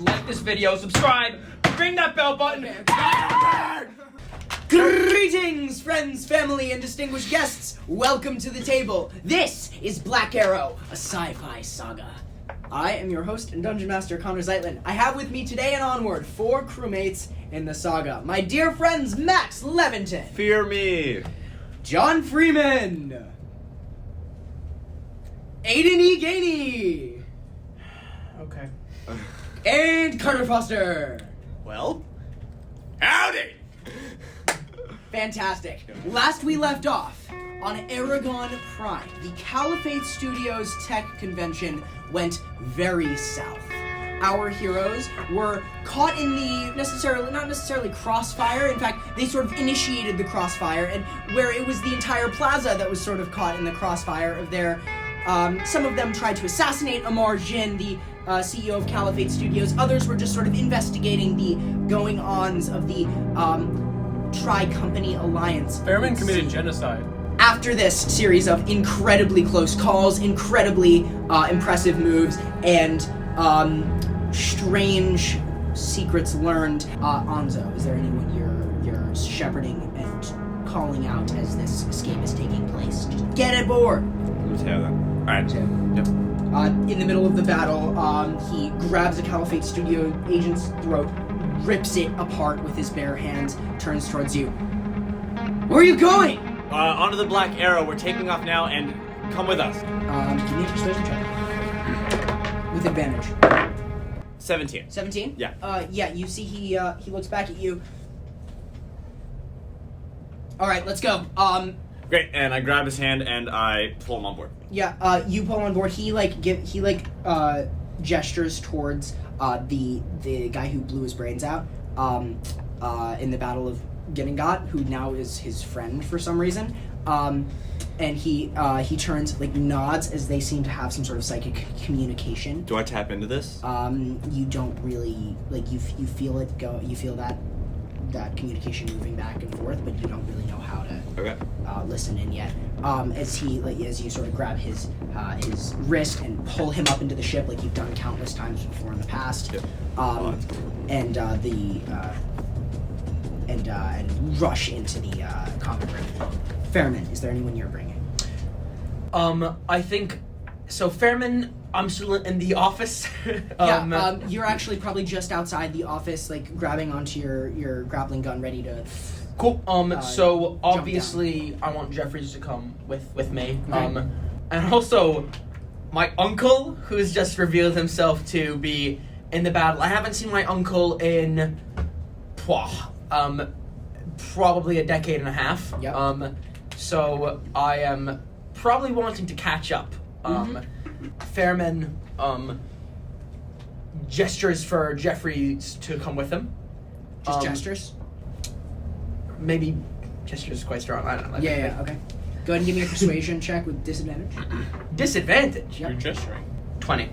Like this video, subscribe, ring that bell button. Greetings, friends, family, and distinguished guests. Welcome to the table. This is Black Arrow, a sci-fi saga. I am your host and Dungeon Master, Connor Zeitlin. I have with me today and onward 4 crewmates in the saga. My dear friends, Max Leventon. Fear me. John Freeman. Aiden E. Gainey. Okay. And Carter Foster. Well, howdy. Fantastic. Last we left off, on Aragon Prime, the Caliphate Studios tech convention went very south. Our heroes were caught in the not necessarily crossfire. In fact, they sort of initiated the crossfire, and where it was the entire plaza that was sort of caught in the crossfire of their. Some of them tried to assassinate Amar Jin, the CEO of Caliphate Studios. Others were just sort of investigating the going-ons of the Tri-Company Alliance. Fairman committed genocide. After this series of incredibly close calls, incredibly impressive moves, and strange secrets learned, Anzo, is there anyone you're shepherding and calling out as this escape is taking place? Just get aboard! Lieutenant then. Alright. Yep. In the middle of the battle, he grabs a Caliphate Studio agent's throat, rips it apart with his bare hands, turns towards you. Where are you going? Onto the Black Arrow. We're taking off now, and come with us. Give me a persuasion check. With advantage. 17. 17? Yeah. Yeah, you see he looks back at you. Alright, let's go. Great, and I grab his hand and I pull him on board. Yeah, you pull on board. He gestures towards the guy who blew his brains out in the Battle of Ginnengot, who now is his friend for some reason. And he turns, nods as they seem to have some sort of psychic communication. Do I tap into this? You don't really, you feel it go, you feel that communication moving back and forth, but you don't really know how to listen in yet. As you sort of grab his wrist and pull him up into the ship like you've done countless times before in the past. Yep. And rush into the common room. Fairman, is there anyone you're bringing? I think so. Fairman, I'm still in the office. You're actually probably just outside the office, grabbing onto your grappling gun, ready to. Cool. So obviously, I want Jeffries to come with me. Okay. And also, my uncle, who's just revealed himself to be in the battle. I haven't seen my uncle in, probably a decade and a half. Yep. So I am probably wanting to catch up. Fairman gestures for Jeffries to come with him. Just gestures? Maybe gestures is quite strong. I don't know. Yeah, okay. Go ahead and give me a persuasion check with disadvantage. Disadvantage? Yep. You're gesturing. 20.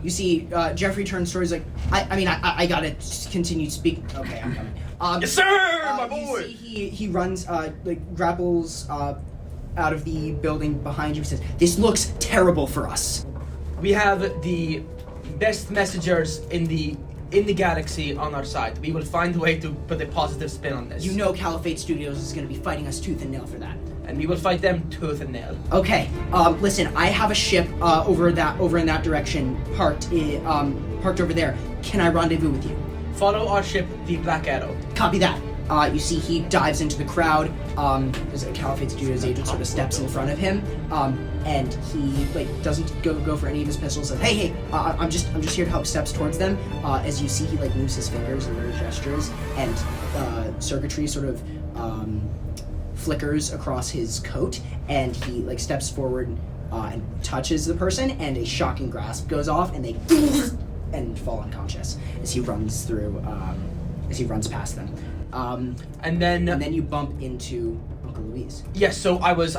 You see, Jeffrey turns towards I gotta continue speaking. Okay, I'm coming. Yes, sir, my boy! You see he runs, grapples out of the building behind you. He says, "This looks terrible for us. We have the best messengers in the galaxy on our side. We will find a way to put a positive spin on this. You know Caliphate Studios is going to be fighting us tooth and nail for that. And we will fight them tooth and nail. Okay, listen, I have a ship over in that direction, parked over there. Can I rendezvous with you? Follow our ship, the Black Arrow. Copy that. You see he dives into the crowd, as a Caliphate Studios agent sort of steps in front of him, and he doesn't go for any of his pistols. Says, hey, I'm just here to help. Steps towards them, as you see he moves his fingers and little gestures, and circuitry sort of flickers across his coat, and he steps forward and touches the person, and a shocking grasp goes off, and they and fall unconscious as he runs through, as he runs past them. And then you bump into Uncle Luis. Yes, so I was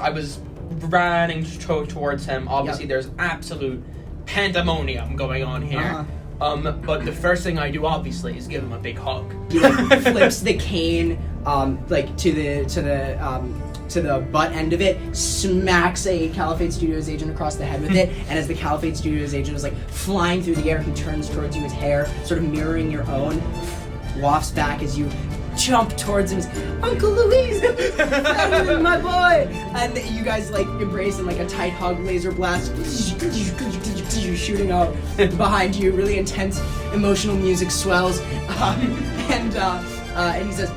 running towards him. Obviously, There's absolute pandemonium going on here. But the first thing I do, obviously, is give him a big hug. He flips the cane, to the to the butt end of it, smacks a Caliphate Studios agent across the head with it, and as the Caliphate Studios agent is like flying through the air, he turns towards you, his hair sort of mirroring your own, wafts back as you jump towards him. Uncle Luis, my boy! And you guys like embrace in like a tight hug, laser blast, shooting out behind you. Really intense, emotional music swells, and he says,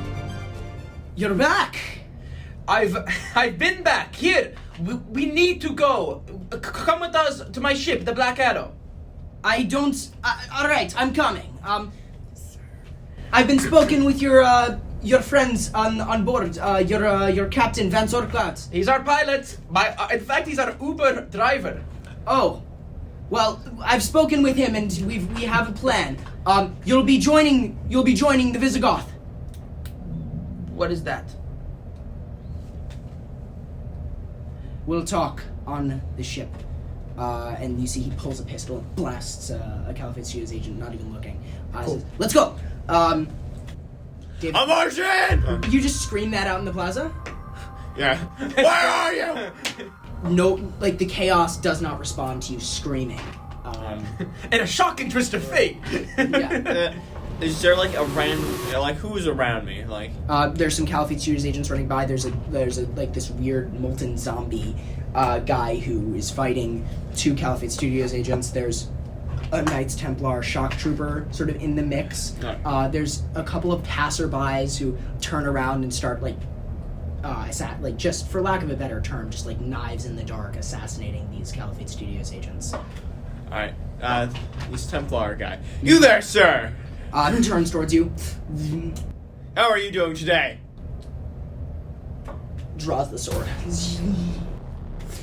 "You're back." I've been back. Here, we need to go. Come with us to my ship, the Black Arrow. I don't. All right, I'm coming. I've been spoken with your friends on board. Your captain Vance Orclat. He's our pilot. In fact, he's our Uber driver. Oh, well, I've spoken with him, and we have a plan. You'll be joining the Visigoth. What is that? We'll talk on the ship. And you see he pulls a pistol and blasts a Caliphate Studios agent, not even looking. Cool. Says, "Let's go!" David, I'm Martian! you just scream that out in the plaza? Yeah. Where are you? No, like the chaos does not respond to you screaming. In a shocking twist of fate. Yeah. Is there like a random, like who's around me? Like, There's some Caliphate Studios agents running by. There's a like this weird molten zombie guy who is fighting two Caliphate Studios agents. There's a Knights Templar shock trooper sort of in the mix. There's a couple of passerbys who turn around and start like just for lack of a better term, just like knives in the dark assassinating these Caliphate Studios agents. alright, this Templar guy. You there, sir! Turns towards you, How are you doing today? draws the sword.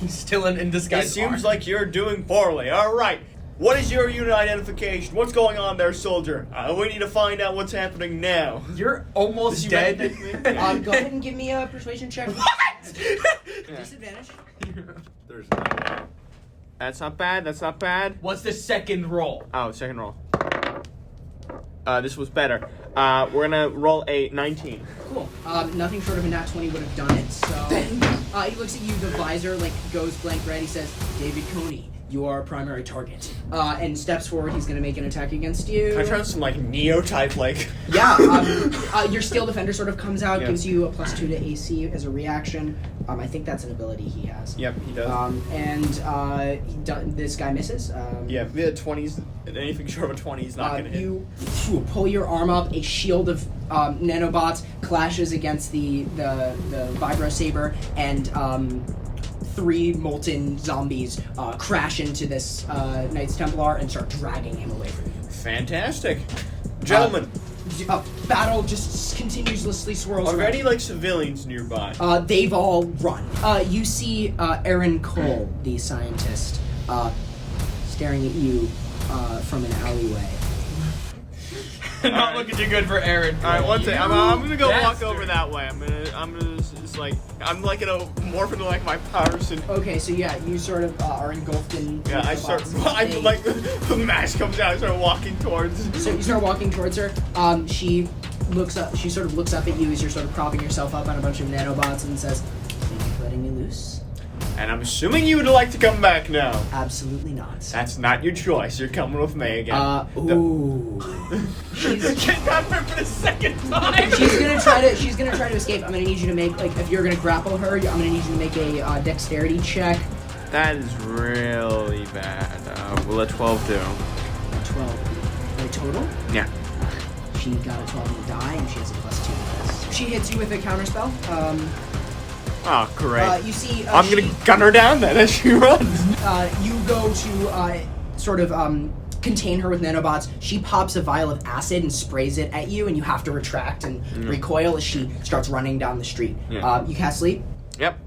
Still in disguise. It seems like you're doing poorly. Alright, what is your unit identification? What's going on there, soldier? We need to find out what's happening now. You're almost Did you dead. recognize me? Go ahead and give me a persuasion check. What? Disadvantage. There's That's not bad, that's not bad. What's the second roll? Oh, second roll. This was better. We're gonna roll a 19. Cool. Nothing short of a nat 20 would have done it. So he looks at you. The visor like goes blank red. He says, "David Coney, you are our primary target." And steps forward. He's gonna make an attack against you. Can I try some like Neo-type like? Yeah. Your Steel Defender sort of comes out, Yeah. gives you a +2 to AC as a reaction. I think that's an ability he has. Yep, he does. This guy misses. Yeah, 20s. Anything short of a 20 is not gonna hit. You pull your arm up. A shield of nanobots clashes against the vibro saber, and 3 molten zombies crash into this Knights Templar and start dragging him away from you. Fantastic, gentlemen. Battle just continuously swirls. Are there around. any like civilians nearby? They've all run. You see Aaron Cole, the scientist, staring at you from an alleyway. Not looking too good for Aaron. All right, one second. I'm gonna go walk bastard. over that way. I'm gonna just like I'm like gonna morph into like my powers and Okay, so yeah, you sort of are engulfed in. yeah. I start. nanobots. I'm like the mask comes out. I start walking towards. So you start walking towards her. She looks up. She sort of looks up at you as you're sort of propping yourself up on a bunch of nanobots and says, "Thank you for letting me loose." And I'm assuming you would like to come back now. Absolutely not. That's not your choice. You're coming with me again. Ooh. Get got her for the second time. She's gonna try to escape. I'm gonna need you to make like if you're gonna grapple her, I'm gonna need you to make a dexterity check. That is really bad. Will a 12 do? 12. The total. Yeah. She got a 12 on the die, and she has a +2 to this. She hits you with a counterspell. Oh, great. You see. I'm gonna gun her down then as she runs. You go to sort of contain her with nanobots. She pops a vial of acid and sprays it at you, and you have to retract and recoil as she starts running down the street. Yeah. You cast sleep. Yep.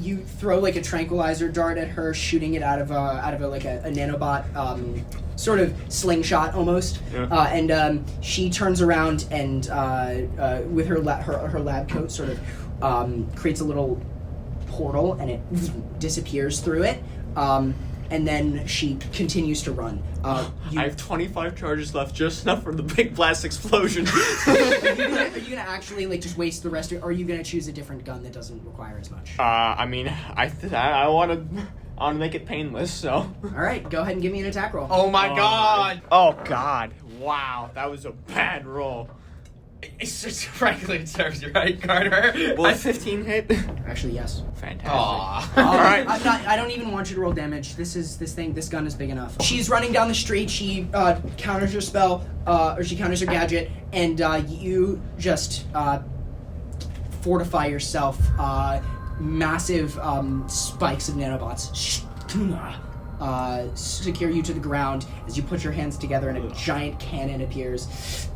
You throw like a tranquilizer dart at her, shooting it out of a nanobot sort of slingshot almost. Yeah. And she turns around and with her lab coat sort of creates a little portal, and it disappears through it. and then she continues to run. I have 25 charges left, just enough for the big blast explosion. Are you gonna actually like just waste the rest, or are you gonna choose a different gun that doesn't require as much? I mean, I want to make it painless, so. All right, go ahead and give me an attack roll. Oh my god! Oh god! Wow, that was a bad roll. It's just frankly it serves you right, Carter. Will a 15 hit? Actually, yes. Fantastic. Aww. All right. I don't even want you to roll damage. This gun is big enough. She's running down the street. She counters your spell, or she counters your gadget, and you just fortify yourself. Massive spikes of nanobots secure you to the ground as you put your hands together, and a giant cannon appears.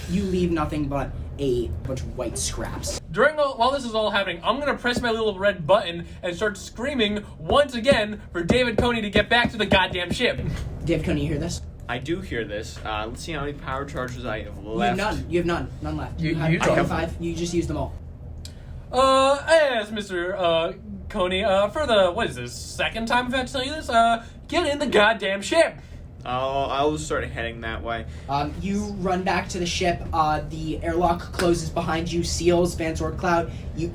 You leave nothing but a bunch of white scraps. While this is all happening, I'm gonna press my little red button and start screaming once again for David Coney to get back to the goddamn ship. David Coney, you hear this? I do hear this. Let's see how many power charges I have left. You have none. None left. You have have 5. You just used them all. Yes, Mr. Coney, for the, what is this, second time I've had to tell you this? Get in the goddamn ship! I will start heading that way. You run back to the ship. The airlock closes behind you, seals. Van Sword Cloud, you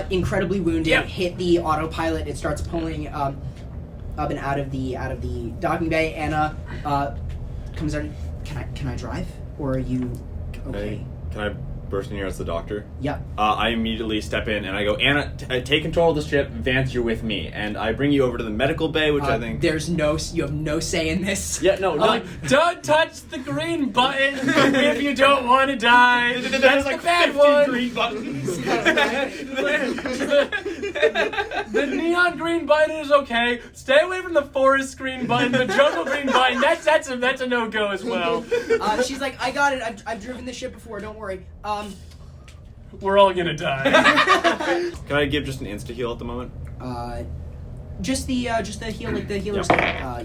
incredibly wounded, Yep. hit the autopilot. It starts pulling up and out of the docking bay. Anna comes out. Can I drive? Or are you okay? Can I burst in here as the doctor? Yep. I immediately step in and I go, Anna, take control of the ship. Vance, you're with me. And I bring you over to the medical bay, which I think... You have no say in this. Yeah, no. Don't touch the green button if you don't want to die. That's like the bad 50 one. green buttons. The neon green button is okay. Stay away from the forest green button. The jungle green button, that's a no-go as well. She's like, I got it. I've driven the ship before. Don't worry. We're all gonna die. Can I give just an insta-heal at the moment? Just the heal, like the healer's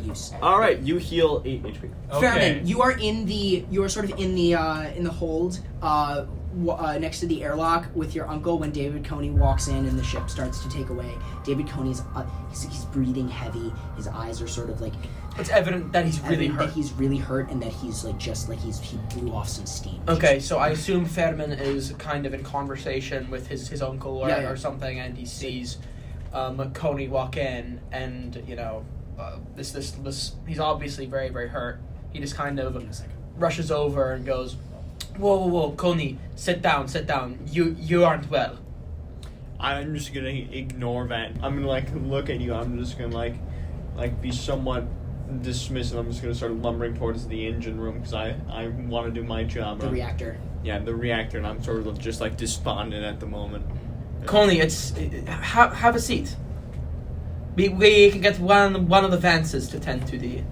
use. Alright, you heal 8 HP. Okay. Fairman, you are sort of in the hold, next to the airlock with your uncle when David Coney walks in and the ship starts to take away. David Coney's he's breathing heavy. His eyes are sort of like. It's evident that he's really hurt. That he's really hurt and that he's like he blew off some steam. Okay, so I assume Fairman is kind of in conversation with his uncle or something, and he sees Coney walk in, and this he's obviously very, very hurt. He just kind of rushes over and goes, "Whoa, Coney, sit down. You aren't well." I'm just gonna ignore that. I'm gonna look at you. I'm just gonna be somewhat dismissive. I'm just gonna start lumbering towards the engine room because I want to do my job. The reactor. Yeah, the reactor, and I'm sort of just despondent at the moment. Coney, it's have a seat. We can get one of the Vances to tend to the.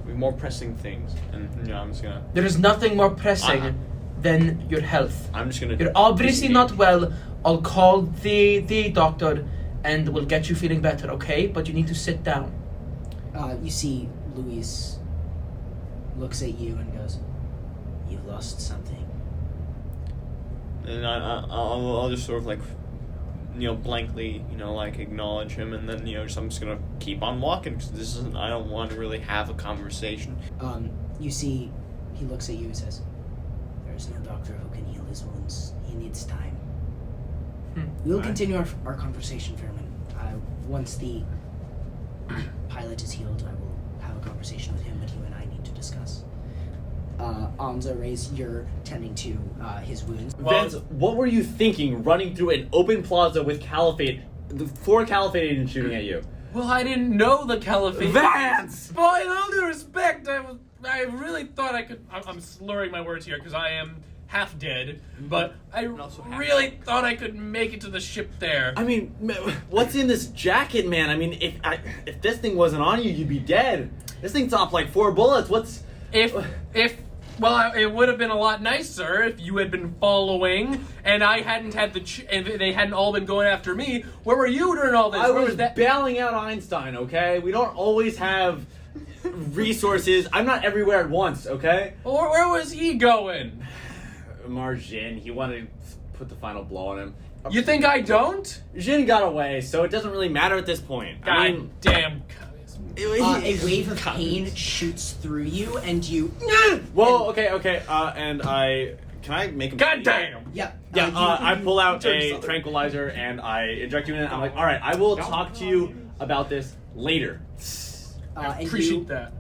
We more pressing things, and I'm just gonna. There is nothing more pressing than your health. I'm just gonna. You're obviously not well. I'll call the doctor, and we'll get you feeling better. Okay, but you need to sit down. You see, Luis looks at you and goes, "You've lost something." And I'll just sort of blankly, acknowledge him, and then, I'm just gonna keep on walking, because I don't want to really have a conversation. You see, he looks at you and says, "There's no doctor who can heal his wounds. He needs time." We'll continue our conversation, Fairman. Once the pilot is healed, I will have a conversation with him, but you and I need to discuss. Amza Reyes, you're tending to his wounds. Vance, what were you thinking running through an open plaza with Caliphate, the 4 Caliphate agents shooting at you? Well, I didn't know the Caliphate. Vance! Well, in all due respect, I really thought I could. I'm slurring my words here because I am half dead, but I really thought I could make it to the ship there. I mean, what's in this jacket, man? I mean, if this thing wasn't on you, you'd be dead. This thing's off 4 bullets. What's... Well, it would have been a lot nicer if you had been following, and I hadn't had and they hadn't all been going after me. Where were you during all this? I Where was bailing out Einstein, okay? We don't always have resources. I'm not everywhere at once, okay? Where was he going? Margin, he wanted to put the final blow on him. You think I don't? Jin got away, so it doesn't really matter at this point. God I mean, damn. A wave of pain shoots through you, and you. Whoa, okay, and can I make him... God damn! Yeah. Yeah, I pull out Turn a southern. tranquilizer and I inject you in it. I'm like, alright, I will talk to you about this later. I And appreciate that.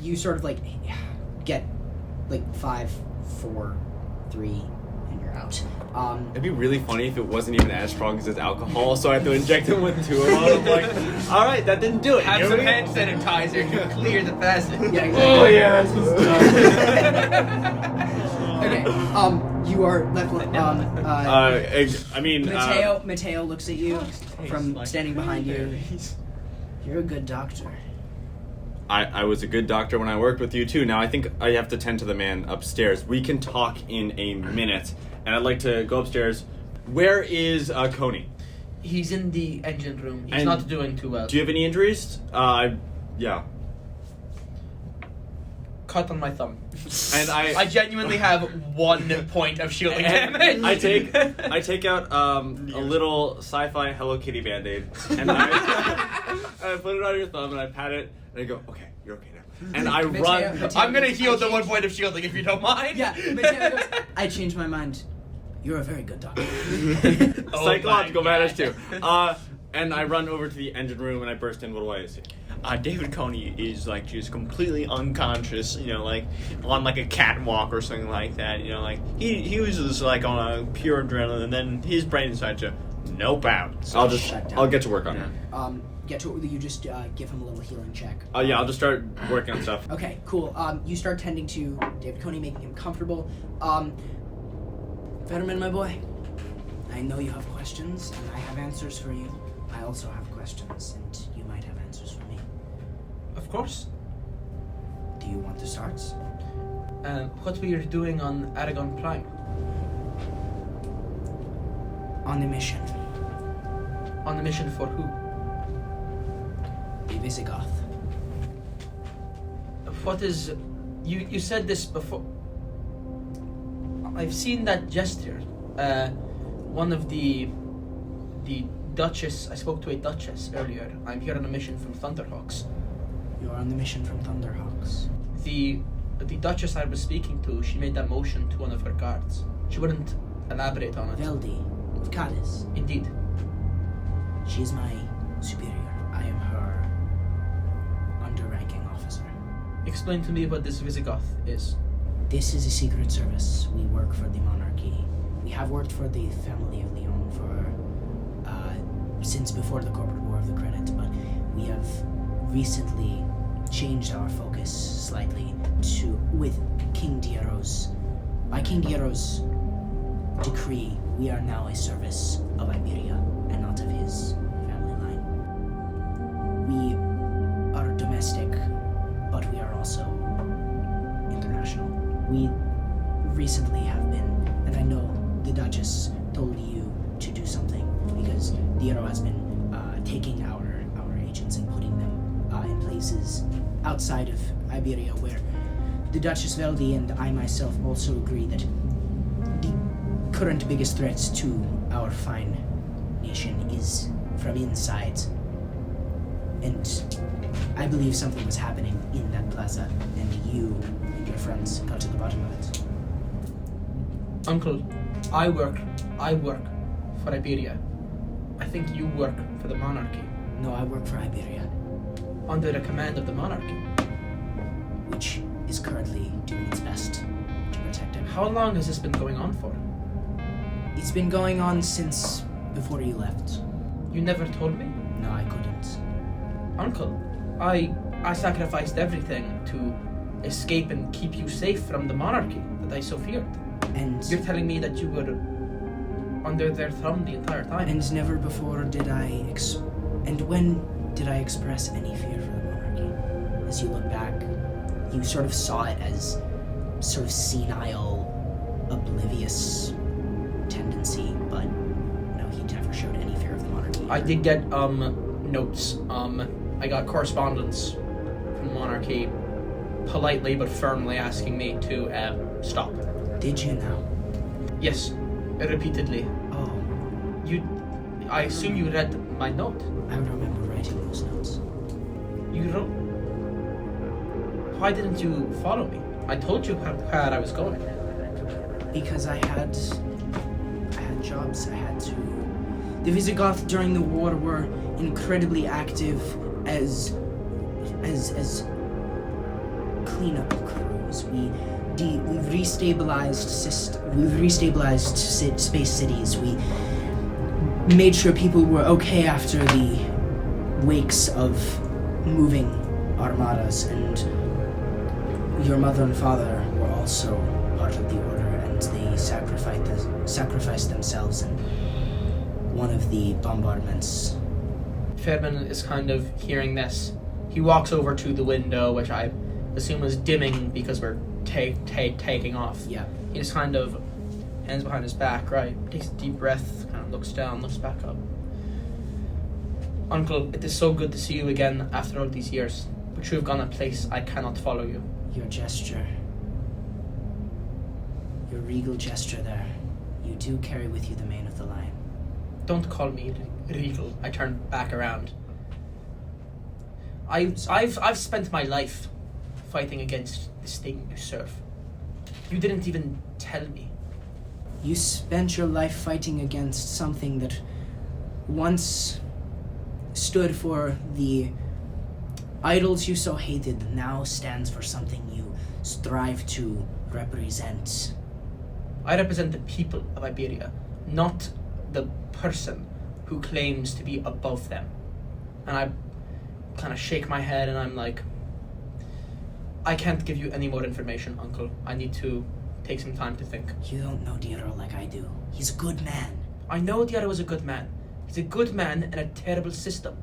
You sort of like get like 5, 4, 3, and you're out. It'd be really funny if it wasn't even as strong as it's alcohol, so I have to inject him with 2 of them. I'm like, alright, that didn't do it. Have Here some we go. hand sanitizer to clear the passage. Yeah, exactly. Oh yeah, that's what's done. Okay. You are left. Mateo looks at you from standing behind you. You're a good doctor. I was a good doctor when I worked with you too. Now I think I have to tend to the man upstairs. We can talk in a minute, and I'd like to go upstairs. Where is Coney? He's in the engine room. He's And not doing too well. Do you have any injuries? Yeah. Cut on my thumb. And I genuinely have 1 point of shielding damage. I take out a little Sci-Fi Hello Kitty Band-Aid, and I put it on your thumb, and I pat it, and I go, okay, you're okay now. And I run. Mateo I'm gonna goes, heal "I the changed-" 1 point of shielding if you don't mind. Yeah, Mateo goes, I changed my mind. You're a very good doctor. Oh Psychological my matters God. too. And I run over to the engine room, and I burst in. What do I see? David Coney is like just completely unconscious, like on like a catwalk or something like that. He was just like on a pure adrenaline, and then his brain decided to nope out. So I'll get to work on it. You just give him a little healing check. Yeah, I'll just start working on stuff. Okay, cool. You start tending to David Coney, making him comfortable. Fetterman, my boy, I know you have questions, and I have answers for you. I also have questions, and you might have answers for me. Of course. Do you want to start? What we are doing on Aragon Prime. On the mission, On the mission for who? the Visigoth. What is... You said this before. I've seen that gesture. One of the Duchess... I spoke to a Duchess earlier. I'm here on a mission from Thunderhawks. You're on the mission from Thunderhawks. The Duchess I was speaking to, she made that motion to one of her guards. She wouldn't elaborate on it. Veldi of Cadiz. Indeed. She is my superior. I am her under-ranking officer. Explain to me what this Visigoth is. This is a secret service. We work for the monarchy. We have worked for the family of Leon since before the corporate war of the credit, but we have recently changed our focus slightly with King Diero's. By King Diero's decree, we are now a service of Iberia and not of his family line. We are domestic, but we are also international. We recently have been, and I know the Duchess told you to do something because Diero has been taking our agents and putting them in places outside of Iberia where the Duchess Veldi and I myself also agree that the current biggest threats to our fine nation is from inside. And I believe something was happening in that plaza, and you and your friends got to the bottom of it. Uncle, I work for Iberia. I think you work for the monarchy. No, I work for Iberia, Under the command of the monarchy. which is currently doing its best to protect it. How long has this been going on for? It's been going on since before you left. You never told me? No, I couldn't. Uncle, I sacrificed everything to escape and keep you safe from the monarchy that I so feared. And You're telling me that you were under their thumb the entire time? and never before did I and when did I express any fear for the monarchy? As you look back, you sort of saw it as sort of senile, oblivious tendency, but no, he never showed any fear of the monarchy. I did get notes. I got correspondence from the monarchy, politely but firmly asking me to stop. Did you now? Yes, repeatedly. Oh, I assume you read my note. I remember writing those notes. You wrote. Why didn't you follow me? I told you where I was going. Because I had jobs. I had to. The Visigoth during the war were incredibly active as cleanup crews. We've restabilized space cities. We made sure people were okay after the wakes of moving armadas, and your mother and father were also part of the order, and they sacrificed themselves in one of the bombardments. Fairman is kind of hearing this. He walks over to the window, which I assume is dimming because we're taking off. Yeah. He just kind of, hands behind his back, right? Takes a deep breath, kind of looks down, looks back up. Uncle, it is so good to see you again after all these years, but you have gone a place I cannot follow you. Your gesture. Your regal gesture there. You do carry with you the mane of the lion. Don't call me regal. I turn back around. I've spent my life fighting against this thing you serve. You didn't even tell me. You spent your life fighting against something that once stood for the idols you so hated, now stands for something you strive to represent. I represent the people of Iberia, not the person who claims to be above them. And I kind of shake my head and I'm like, I can't give you any more information, Uncle. I need to take some time to think. You don't know Diero like I do. He's a good man. I know Diero is a good man. He's a good man in a terrible system.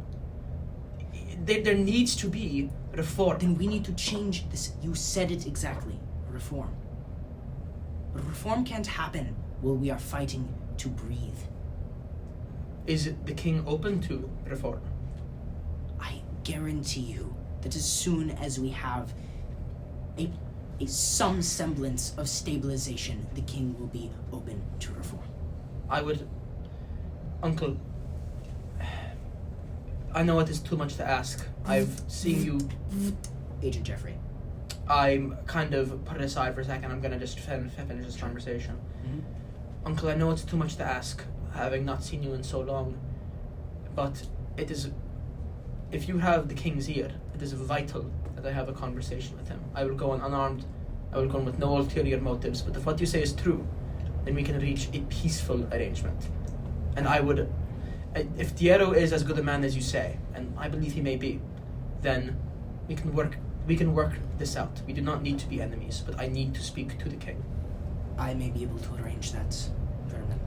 There needs to be reform. Then we need to change this. You said it exactly. Reform. But reform can't happen while we are fighting to breathe. Is the king open to reform? I guarantee you that as soon as we have some semblance of stabilization, the king will be open to reform. Uncle, I know it is too much to ask. I've seen you... Agent Jeffrey. I'm kind of put it aside for a second. I'm gonna just finish this conversation. Mm-hmm. Uncle, I know it's too much to ask, having not seen you in so long, but it is... If you have the king's ear, it is vital that I have a conversation with him. I will go on unarmed. I will go on with no ulterior motives. But if what you say is true, then we can reach a peaceful arrangement. And I would... If Diero is as good a man as you say, and I believe he may be, then we can work this out. We do not need to be enemies, but I need to speak to the king. I may be able to arrange that, Vermin.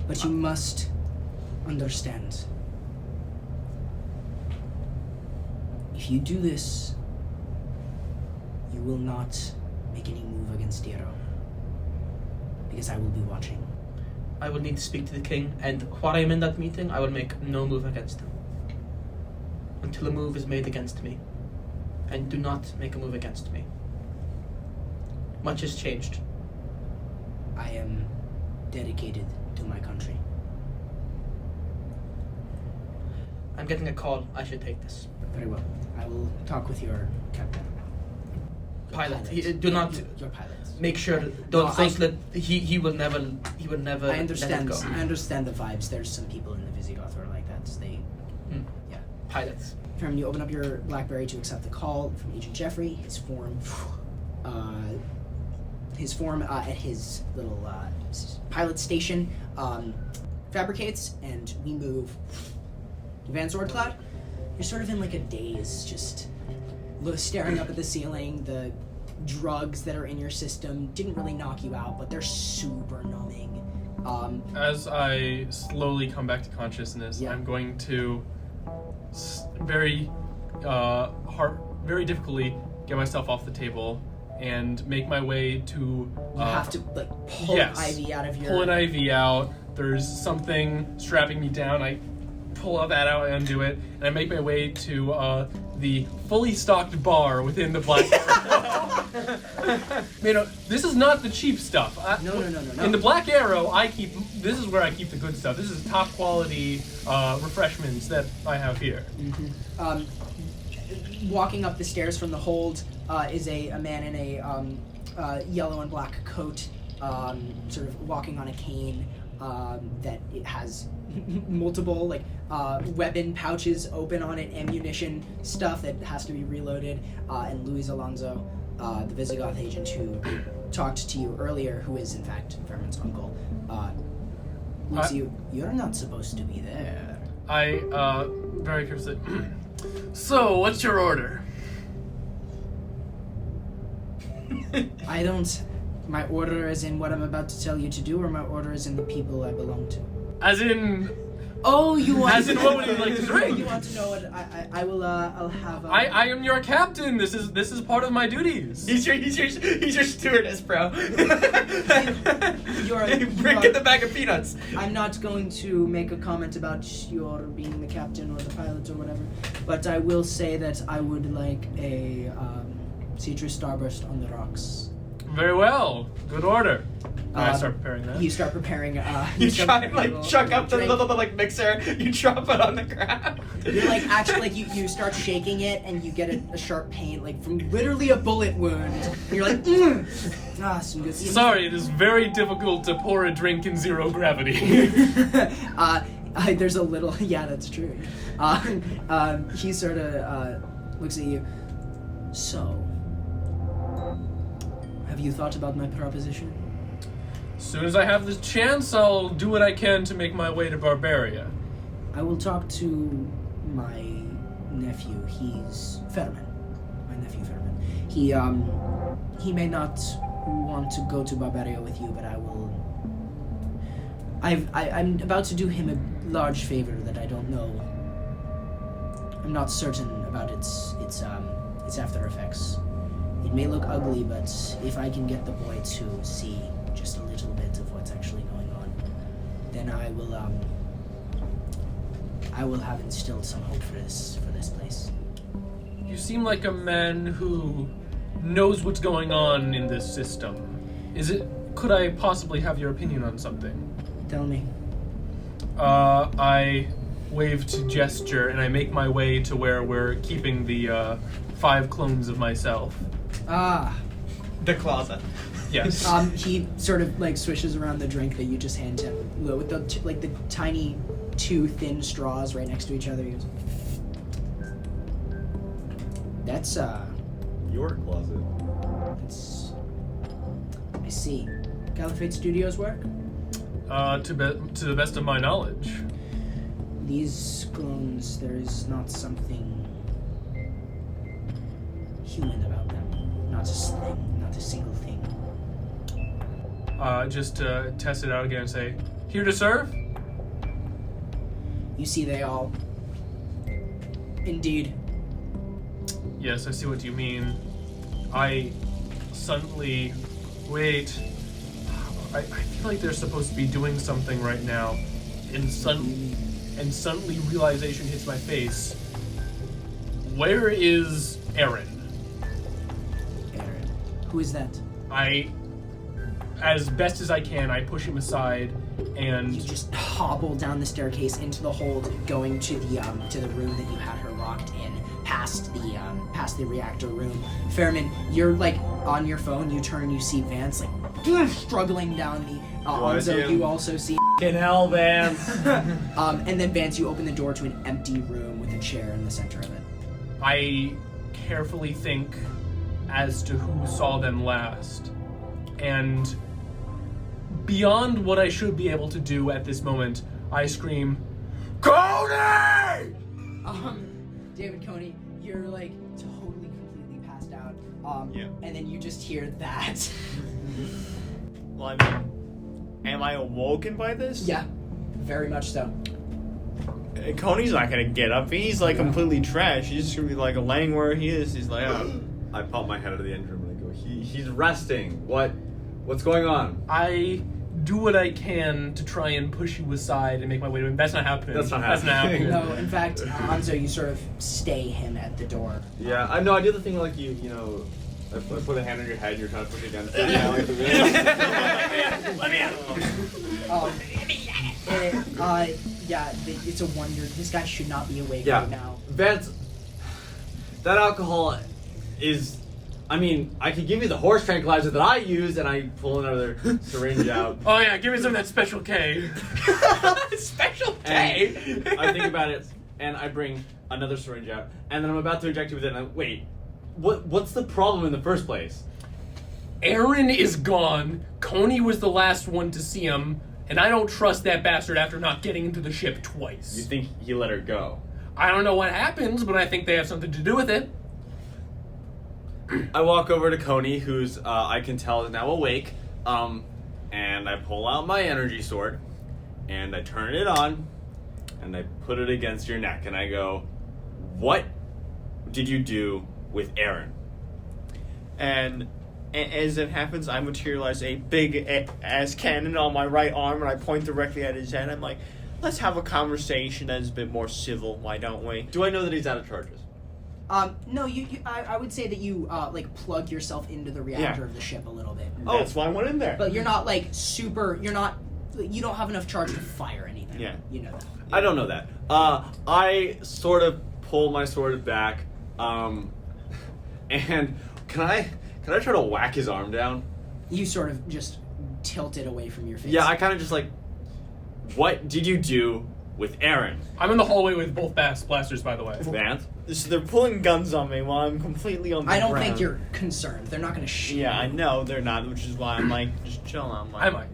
But you must understand. If you do this, you will not make any move against Diero. Because I will be watching. I will need to speak to the king, and while I am in that meeting, I will make no move against him. Until a move is made against me. And do not make a move against me. Much has changed. I am dedicated to my country. I'm getting a call. I should take this. Very well. I will talk with your captain. Pilot. Your pilot. Make sure he will never I understand. let it go. I understand the vibes. There's some people in the Visigoth who are like that. So yeah. Pilots. From you open up your BlackBerry to accept the call from Agent Jeffrey. His form at his little pilot station fabricates, and we move. Van Swordcloud, you're sort of in like a daze, just staring up at the ceiling. The drugs that are in your system didn't really knock you out, but they're super numbing. As I slowly come back to consciousness, Yeah. I'm going to very difficultly get myself off the table and make my way to... You have to pull an IV out of your... Pull an IV out. There's something strapping me down. I pull that out and undo it, and I make my way to the fully stocked bar within the Black Arrow. This is not the cheap stuff. No. In the Black Arrow, this is where I keep the good stuff. This is top quality refreshments that I have here. Mm-hmm. Walking up the stairs from the hold is a man in a yellow and black coat, sort of walking on a cane that it has multiple weapon pouches open on it, ammunition stuff that has to be reloaded, and Luis Alonso, the Visigoth agent who talked to you earlier, who is in fact Fairman's uncle, looks at you. You're not supposed to be there. I very carefully said, so what's your order? I don't. My order is in what I'm about to tell you to do, or my order is in the people I belong to. As in... Oh, you want As in what would you like to drink? You want to know what I will, I'll have... I am your captain. This is part of my duties. He's your stewardess, bro. Get the bag of peanuts. I'm not going to make a comment about your being the captain or the pilot or whatever, but I will say that I would like a citrus starburst on the rocks. Very well. Good order. I start preparing that. You start preparing. You try and chuck up the little mixer. You drop it on the ground. You're actually you start shaking it and you get a sharp pain from literally a bullet wound. And you're like, some good. Sorry, it is very difficult to pour a drink in zero gravity. There's a little. Yeah, that's true. He sort of looks at you. So, have you thought about my proposition? As soon as I have the chance, I'll do what I can to make my way to Barbaria. I will talk to my nephew. He's Fetterman. My nephew Fetterman. He may not want to go to Barbaria with you, but I will. I'm about to do him a large favor that I don't know. I'm not certain about its after effects. It may look ugly, but if I can get the boy to see just a little bit of what's actually going on, then I will have instilled some hope for this place. You seem like a man who knows what's going on in this system. Could I possibly have your opinion on something? Tell me. I wave to gesture and I make my way to where we're keeping the 5 clones of myself. The closet. Yes. He sort of swishes around the drink that you just hand him with the the tiny 2 thin straws right next to each other. He goes, "That's your closet." I see. Caliphate Studios work? To the best of my knowledge. These clones, there is not something human about them. Not a single thing. Just test it out again and say, here to serve? You see they all... Indeed. Yes, I see what you mean. I suddenly... Wait. I feel like they're supposed to be doing something right now. And suddenly realization hits my face. Where is Aaron? Aaron. Who is that? As best as I can, I push him aside, and you just hobble down the staircase into the hold, going to the room that you had her locked in, past the reactor room. Fairman, you're on your phone. You turn and you see Vance struggling down the. Anzo, you also see. Fucking hell, Vance. And then Vance, you open the door to an empty room with a chair in the center of it. I carefully think as to who saw them last, and beyond what I should be able to do at this moment, I scream, Coney! David Coney, you're totally completely passed out. Yeah. And then you just hear that. Well, am I awoken by this? Yeah, very much so. Coney's not gonna get up. He's completely trash. He's just gonna be laying where he is. He's like, oh. I pop my head out of the engine room and I go, he's resting. What's going on? I do what I can to try and push you aside and make my way to him. That's not happening. That's not happening. No, in fact, Anzo, you sort of stay him at the door. Yeah, I know. I do the thing like you know, I put a hand on your head and you're trying to push it against it. Let me out. Yeah, it's a wonder. This guy should not be awake Yeah. right now. Vance, that alcohol is. I mean, I could give you the horse tranquilizer that I use, and I pull another syringe out. Oh yeah, give me some of that Special K. Special K. And I think about it, and I bring another syringe out, and then I'm about to inject it with it, and I'm, wait, what's the problem in the first place? Aaron is gone. Coney was the last one to see him, and I don't trust that bastard after not getting into the ship twice. You think he let her go? I don't know what happens, but I think they have something to do with it. I walk over to Coney, who's I can tell is now awake, and I pull out my energy sword, and I turn it on, and I put it against your neck, and I go, "What did you do with Aaron?" And as it happens, I materialize a big ass cannon on my right arm, and I point directly at his head. I'm like, "Let's have a conversation that's a bit more civil. Why don't we?" Do I know that he's out of charges? No, I would say that you like plug yourself into the reactor of the ship a little bit. That's why I went in there. But you're not like you don't have enough charge to fire anything. Yeah. You know that. I don't know that. I sort of pull my sword back, and can I try to whack his arm down? You sort of just tilt it away from your face. Yeah, I kind of just like, what did you do with Aaron? I'm in the hallway with both blasters, by the way. Vance? So they're pulling guns on me while I'm completely on the I don't ground. think you're concerned. They're not going to shoot. Yeah, I you. know they're not, which is why I'm like, just chill out. I'm like, I might.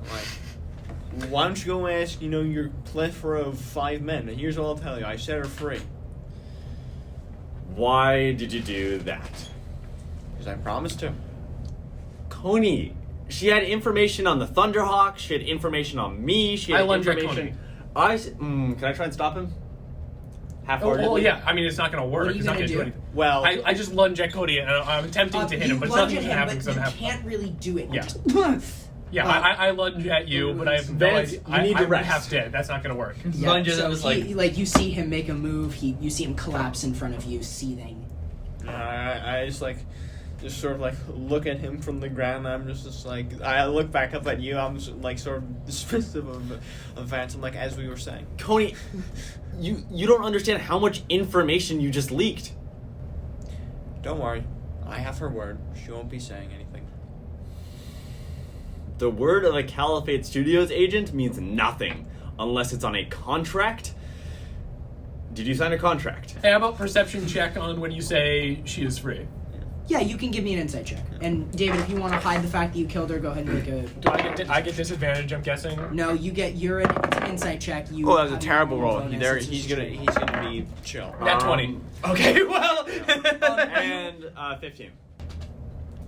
I'm like, why don't you go ask, your plethora of 5 men? And here's what I'll tell you. I set her free. Why did you do that? Because I promised to. Coney, she had information on the Thunderhawk, she had information on me, she had I lunge at information... Can I try and stop him? Half-heartedly? Oh, yeah. I mean, it's not going to work. What are you It's not gonna going to do? do anything. Well, I just lunge at Cody, and I'm attempting to hit him, but you lunge nothing's at going to him, happen because but I'm you half. can't really do it. Yeah, I lunge at you, but I have no Vance, idea. you need to I'm rest. half dead. That's not going to work. Yeah, Lunges so and was like- you see him make a move. You see him collapse in front of you, seething. I just sort of like look at him from the ground. I'm just like, I look back up at you. I'm just like sort of dismissive of Vance. I'm like, as we were saying. Coney, you don't understand how much information you just leaked. Don't worry. I have her word. She won't be saying anything. The word of a Caliphate Studios agent means nothing unless it's on a contract. Did you sign a contract? Hey, how about perception check on when you say she is free? Yeah, you can give me an insight check. And David, if you want to hide the fact that you killed her, go ahead and make a. Do I get disadvantage? I'm guessing. No, you get it's an insight check. You. Oh, that was a have terrible your roll. bonus. There, It's he's just gonna be chill. Nat 20. Okay, well. And 15.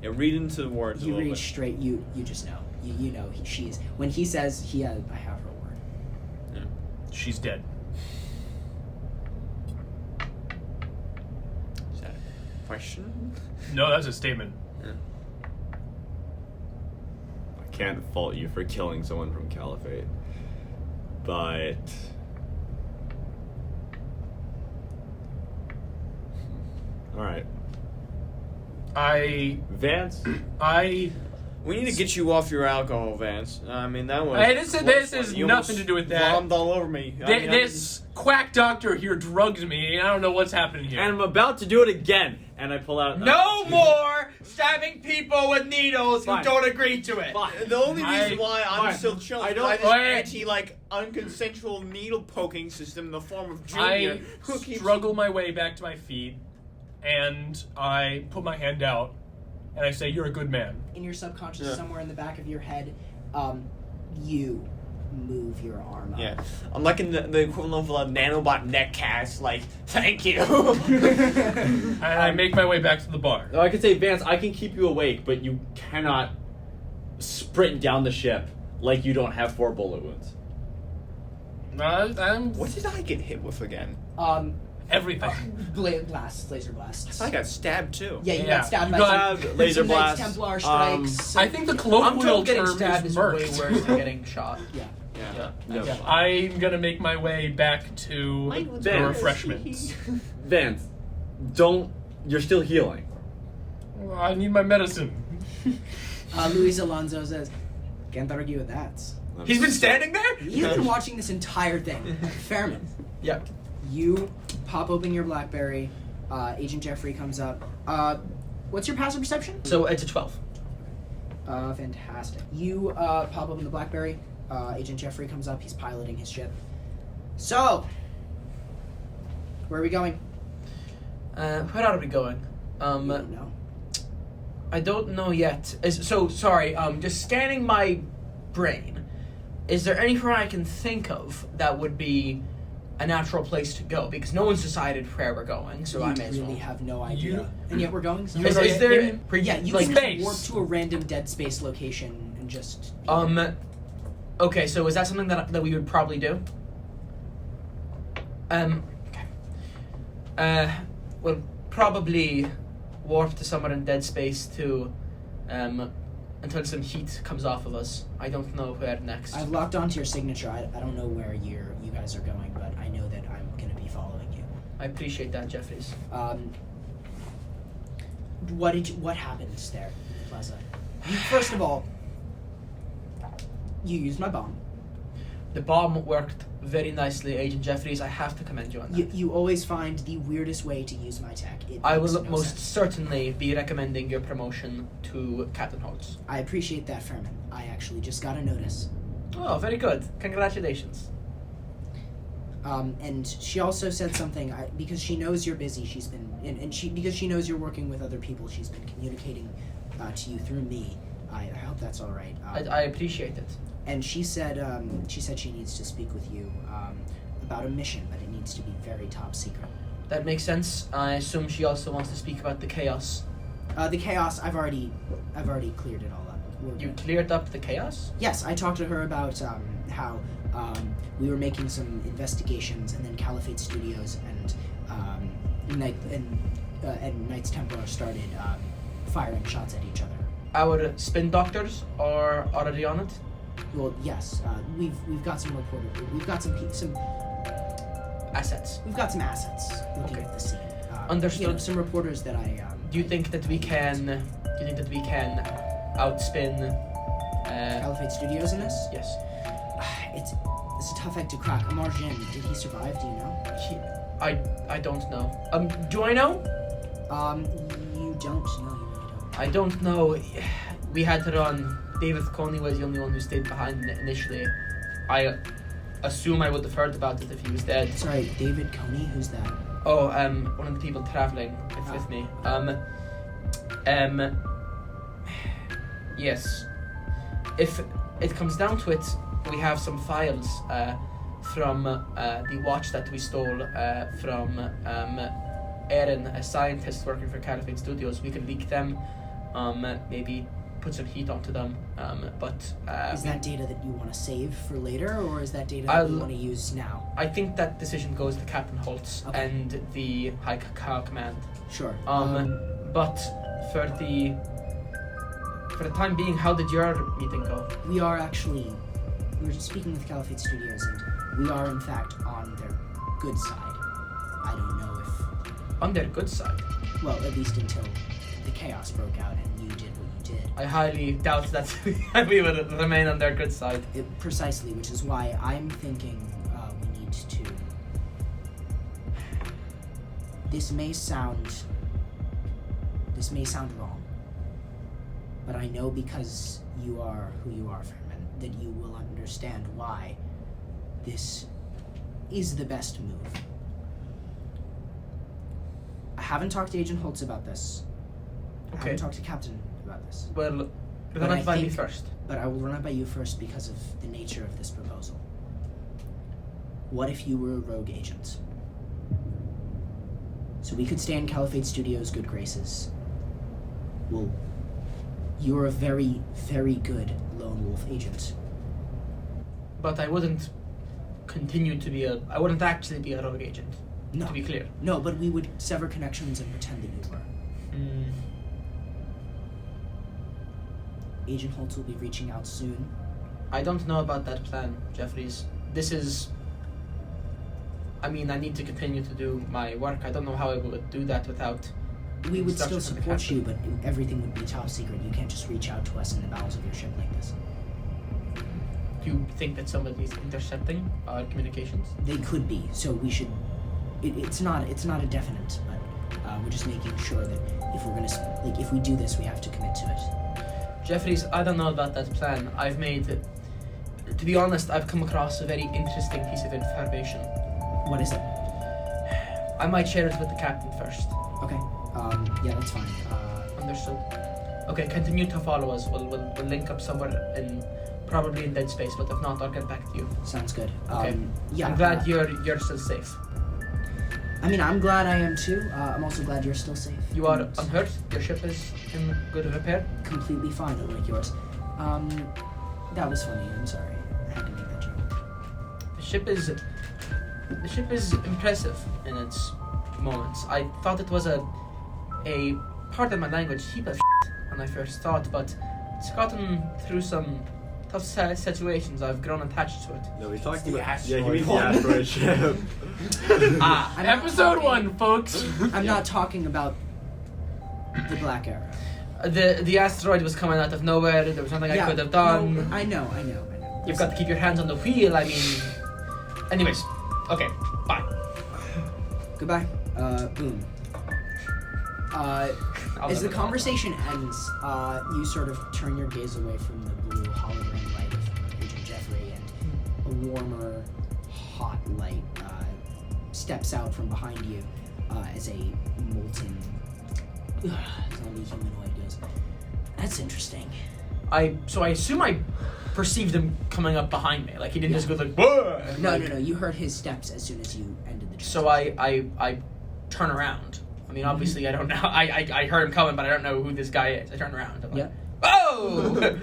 Yeah, read into the words a You little read bit. straight. You just know. You know she's when he says I have her word. Yeah. She's dead. Is that a question? No, that's a statement. Yeah. I can't fault you for killing someone from Caliphate, but all right, Vance. We need to get you off your alcohol, Vance. I mean, that was. Hey, this is you nothing almost to do with that. Bombed all over me. This quack doctor here drugged me. I don't know what's happening here. And I'm about to do it again, and I pull out. No more stabbing people with needles Fine. who don't agree to it. Fine. The only reason why I'm Fine. still chilling I is don't- I this Wait. unconsensual needle poking system in the form of I Junior, who keeps struggle my way back to my feet, and I put my hand out, and I say, "You're a good man." In your subconscious, Yeah. somewhere in the back of your head, you move your arm up. Yeah, I'm like in the equivalent of a nanobot neck cast. Like, thank you. And I make my way back to the bar. I could say, Vance, I can keep you awake, but you cannot sprint down the ship like you don't have 4 bullet wounds. I'm What did I get hit with again? everything. Blasts, laser blasts. I got stabbed too. Yeah, you Yeah. got stabbed by Stabbed, laser some Knights blast. Templar strikes. I think the I'm colloquial told getting term stabbed is is way murked. worse than getting shot. Yeah. Yeah. Yeah. No. I'm gonna make my way back to the Vance. refreshments. Vance, don't. You're still healing. I need my medicine. Luis Alonso says, "Can't argue with that." He's been standing there? You've been watching this entire thing. Fairman, Yeah. you pop open your BlackBerry. Agent Jeffrey comes up. What's your passive perception? So it's a 12. Fantastic. You pop open the BlackBerry. Agent Jeffrey comes up. He's piloting his ship. So, where are we going? Where are we going? You don't know. I don't know yet. Just scanning my brain. Is there anywhere I can think of that would be a natural place to go? Because no one's decided where we're going, so I may as really well. have no idea. You- And yet we're going somewhere. Is there? Yeah, you like can space. just warp to a random dead space location and just... Okay, so is that something that we would probably do? Okay. We'll probably warp to somewhere in dead space to, until some heat comes off of us. I don't know where next. I've locked onto your signature. I don't know where you guys are going, but I know that I'm going to be following you. I appreciate that, Jeffries. What happened there, Plaza? First of all, you used my bomb. The bomb worked very nicely, Agent Jeffries. I have to commend you on that. You always find the weirdest way to use my tech. It I makes will no most sense. certainly be recommending your promotion to Captain Holtz. I appreciate that, Fairman. I actually just got a notice. Oh, very good. Congratulations. And she also said something because she knows you're busy. She's been because she knows you're working with other people. She's been communicating to you through me. I hope that's all right. I appreciate it. And she said she needs to speak with you about a mission, but it needs to be very top secret. That makes sense. I assume she also wants to speak about the chaos. The chaos. I've already cleared it all up. You cleared up the chaos? Yes, I talked to her about how we were making some investigations, and then Caliphate Studios and Knights Templar started firing shots at each other. Our spin doctors are already on it. Well, yes, we've got some reporters. We've got some Assets. We've got some assets looking Okay. at the scene. Understood. Some reporters that I. Do you think that we can? Outspin? Caliphate Studios in this? Yes. It's a tough egg to crack. Amar Jin, did he survive? Do you know? I don't know. Do I know? You don't know. You really don't. I don't know. We had to run. David Coney was the only one who stayed behind initially. I assume I would have heard about it if he was dead. Sorry, David Coney. Who's that? Oh, one of the people traveling with me. Yes. If it comes down to it, we have some files from the watch that we stole from Aaron, a scientist working for Caliphate Studios. We can leak them, maybe put some heat onto them. Is that data that you want to save for later, or is that data that you want to use now? I think that decision goes to Captain Holtz Okay. and the High Command. Sure. But for the time being, how did your meeting go? We were just speaking with Caliphate Studios, and we are in fact on their good side. I don't know if, On their good side. well, at least until the chaos broke out and you did what you did. I highly doubt that we would remain on their good side. Precisely, which is why I'm thinking we need to. This may sound wrong, but I know because you are who you are, Fairman, that you will understand why this is the best move. I haven't talked to Agent Holtz about this. I Okay. haven't talked to Captain about this. Well, But run I it by me think- first. But I will run it by you first because of the nature of this proposal. What if you were a rogue agent? So we could stay in Caliphate Studios' good graces. Well, you're a very, very good lone wolf agent. But I wouldn't continue to be I wouldn't actually be a rogue agent. No. To be clear. No, but we would sever connections and pretend that you were. Agent Holtz will be reaching out soon. I don't know about that plan, Jeffries. This is... I mean, I need to continue to do my work. I don't know how I would do that without... We would still instruction from the support captain. you, but everything would be top secret. You can't just reach out to us in the bowels of your ship like this. Do you think that somebody's intercepting our communications? They could be, so we should... It's not a definite, but we're just making sure that if we're gonna... Like, if we do this, we have to commit to it. Jeffries, I don't know about that plan. I've made... To be honest, I've come across a very interesting piece of information. What is it? I might share it with the captain first. Okay. Yeah, that's fine. Understood. Okay, continue to follow us. We'll link up somewhere probably in dead space, but if not, I'll get back to you. Sounds good. Okay. Yeah. I'm glad you're still safe. I mean, I'm glad I am too. I'm also glad you're still safe. You are And unhurt? Your ship is in good repair? completely fine, unlike yours. That was funny. I'm sorry. I had to make that joke. The ship is impressive in its moments. I thought it was a part of my language heap of shit when I first thought, but it's gotten through some tough situations. I've grown attached to it. No, he's talking The about... asteroid Yeah, he means the one. asteroid ship. Ah, I'm not Episode talking- 1, folks. I'm not talking about the Black Arrow. the asteroid was coming out of nowhere. There was nothing I could have done. No, I know. You've got to keep your hands on the wheel. I mean, anyways, okay, bye. Goodbye. Boom. As the conversation ends, you sort of turn your gaze away from the blue hologram light of Agent Jeffrey, and a warmer, hot light steps out from behind you as a molten zombie humanoid goes. That's interesting. I assume I perceived him coming up behind me. Like he didn't just go like, whoa. and, No, like, no. You heard his steps as soon as you ended the. So I turn around. I mean, obviously I don't know. I heard him coming, but I don't know who this guy is. I turn around. I'm like, oh!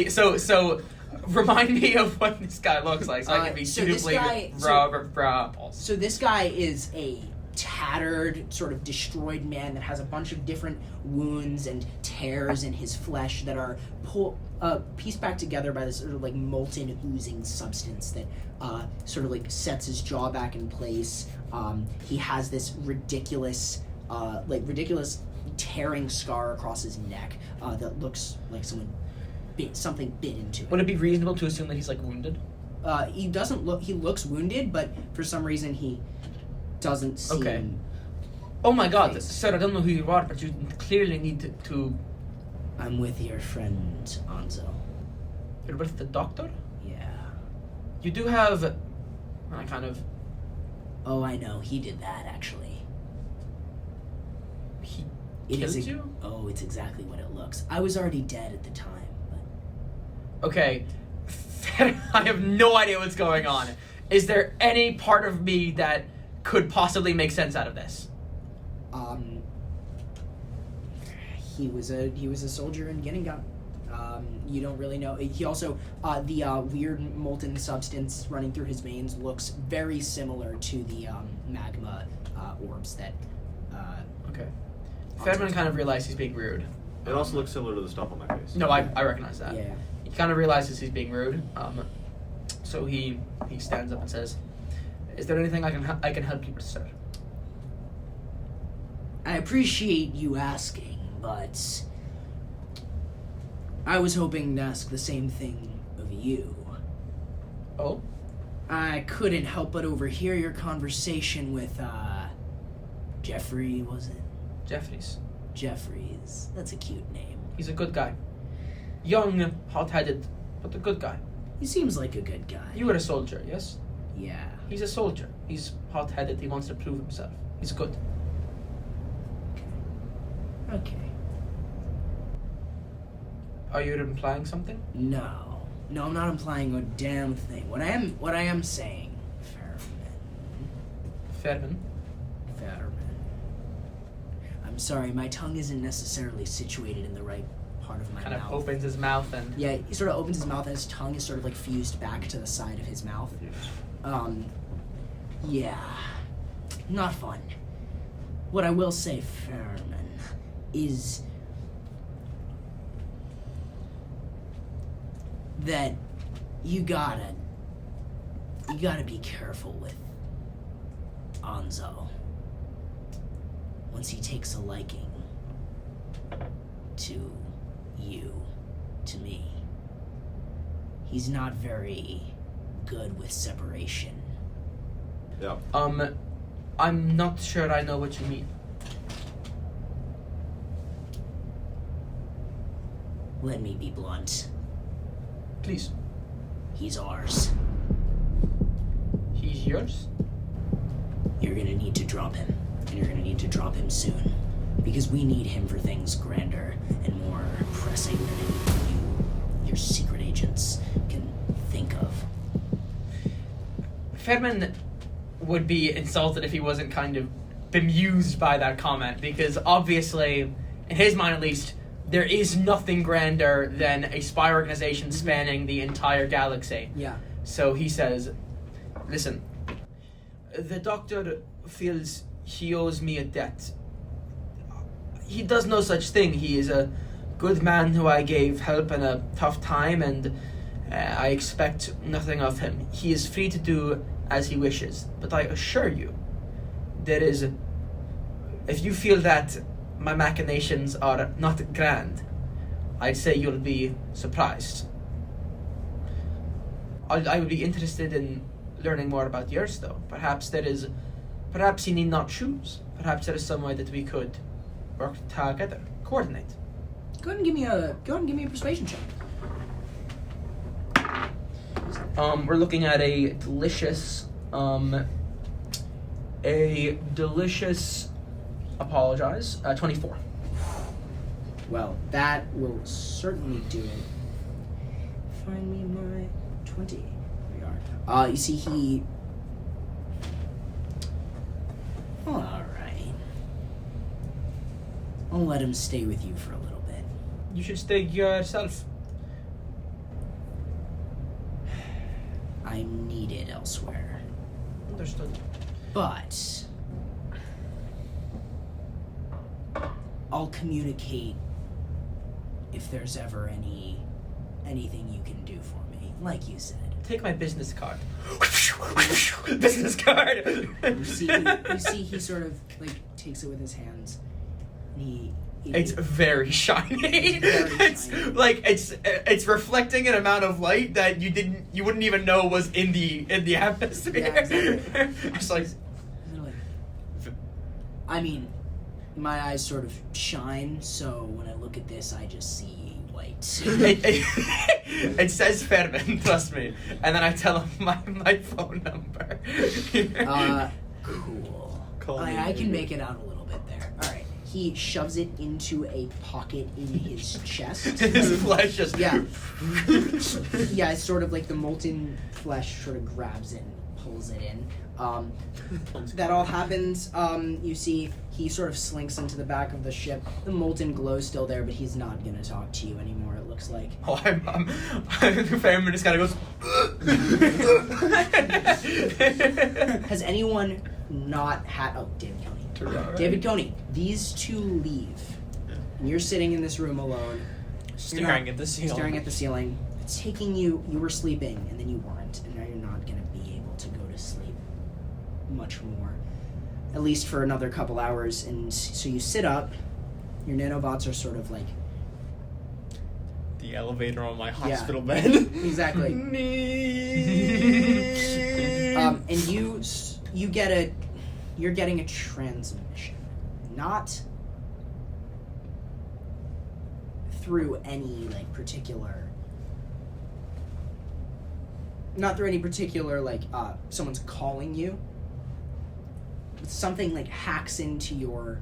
so remind me of what this guy looks like, so I can be so this suitably guy- raw. So this guy is a tattered, sort of destroyed man that has a bunch of different wounds and tears in his flesh that are pieced back together by this sort of like molten, oozing substance that sort of like sets his jaw back in place. He has this ridiculous tearing scar across his neck that looks like something bit into it. Would it be reasonable to assume that he's like wounded? He doesn't look. He looks wounded, but for some reason he doesn't seem. Okay. Oh my God, Face. sir! I don't know who you are, but you clearly need to. I'm with your friend Anzo. You're with the doctor. Yeah. You do have. I kind of. Oh, I know. He did that actually. He It killed is you. Oh, it's exactly what it looks. I was already dead at the time, but Okay. I have no idea what's going on. Is there any part of me that could possibly make sense out of this? he was a soldier in Geningan. You don't really know. He also the weird molten substance running through his veins looks very similar to the magma orbs that. Okay. Fairman kind of realized he's being rude. It also looks similar to the stuff on my face. No, I recognize that. Yeah. He kind of realizes he's being rude. So he stands up and says, "Is there anything I can help you with, sir?" I appreciate you asking, but I was hoping to ask the same thing of you. Oh. I couldn't help but overhear your conversation with, Jeffrey, was it? Jeffries. Jeffries. That's a cute name. He's a good guy. Young, hot-headed, but a good guy. He seems like a good guy. You were a soldier, yes? Yeah. He's a soldier. He's hot-headed. He wants to prove himself. He's good. Okay. Are you implying something? No, I'm not implying a damn thing. What I am saying, Fairman. Fairman. I'm sorry, my tongue isn't necessarily situated in the right part of my Kind mouth. of opens his mouth and... Yeah, he sort of opens his mouth and his tongue is sort of like fused back to the side of his mouth. Yeah. not fun. What I will say, Fairman, is that you gotta be careful with Anzo. Once he takes a liking to you, to me, he's not very good with separation. Yeah. I'm not sure I know what you mean. Let me be blunt. Please. He's ours. He's yours? You're gonna need to drop him, and you're gonna need to drop him soon. Because we need him for things grander and more pressing than anything your secret agents can think of. Fairman would be insulted if he wasn't kind of bemused by that comment, because obviously, in his mind at least, there is nothing grander than a spy organization spanning the entire galaxy. Yeah. So he says, listen, the Doctor feels he owes me a debt. He does no such thing. He is a good man who I gave help in a tough time, and I expect nothing of him. He is free to do as he wishes. But I assure you, if you feel that my machinations are not grand, I'd say you'll be surprised. I would be interested in learning more about yours, though. Perhaps he need not choose. Perhaps there is some way that we could work together, coordinate. Go ahead and give me a persuasion check. We're looking at a delicious, apologize, 24. Well, that will certainly do it. Find me my 20. Here we are. You see, he... Alright. I'll let him stay with you for a little bit. You should stay yourself. I'm needed elsewhere. Understood. But... I'll communicate if there's ever anything you can do for me, like you said. Take my business card. Business card. You see, he sort of like takes it with his hands. It's very shiny. It's very shiny. Like it's reflecting an amount of light that you wouldn't even know was in the atmosphere. Yeah, exactly. It's like, I mean, my eyes sort of shine, so when I look at this, I just see white. it says Fairman, trust me. And then I tell him my phone number. Cool. I can make it out a little bit there. All right. He shoves it into a pocket in his chest. His flesh just... Yeah. Yeah, it's sort of like the molten flesh sort of grabs it and pulls it in. That all happens. You see, he sort of slinks into the back of the ship. The molten glow's still there, but he's not gonna talk to you anymore, it looks like. Oh, Fairman just kind of goes... Has anyone not had... Oh, David Coney. David Coney, these two leave. And you're sitting in this room alone. Staring at the ceiling. Staring at the ceiling. It's taking you were sleeping, and then you weren't, and now you're not going to be able to go to sleep much more. At least for another couple hours. And so you sit up. Your nanobots are sort of like... The elevator on my hospital bed. Exactly. And you're getting a transmission. Not through any particular someone's calling you. Something hacks into your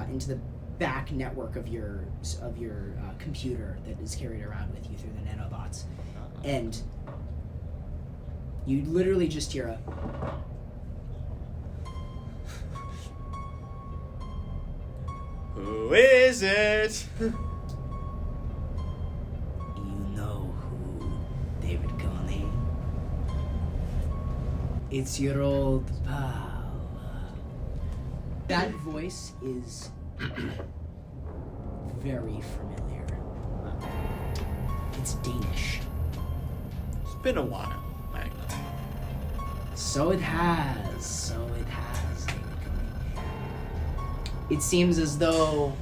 into the back network of your computer that is carried around with you through the nanobots, and you literally just hear a Who is it? You know who, David Coney. It's your old pal, That voice is very familiar. It's Danish. It's been a while, Magna. So it has. It seems as though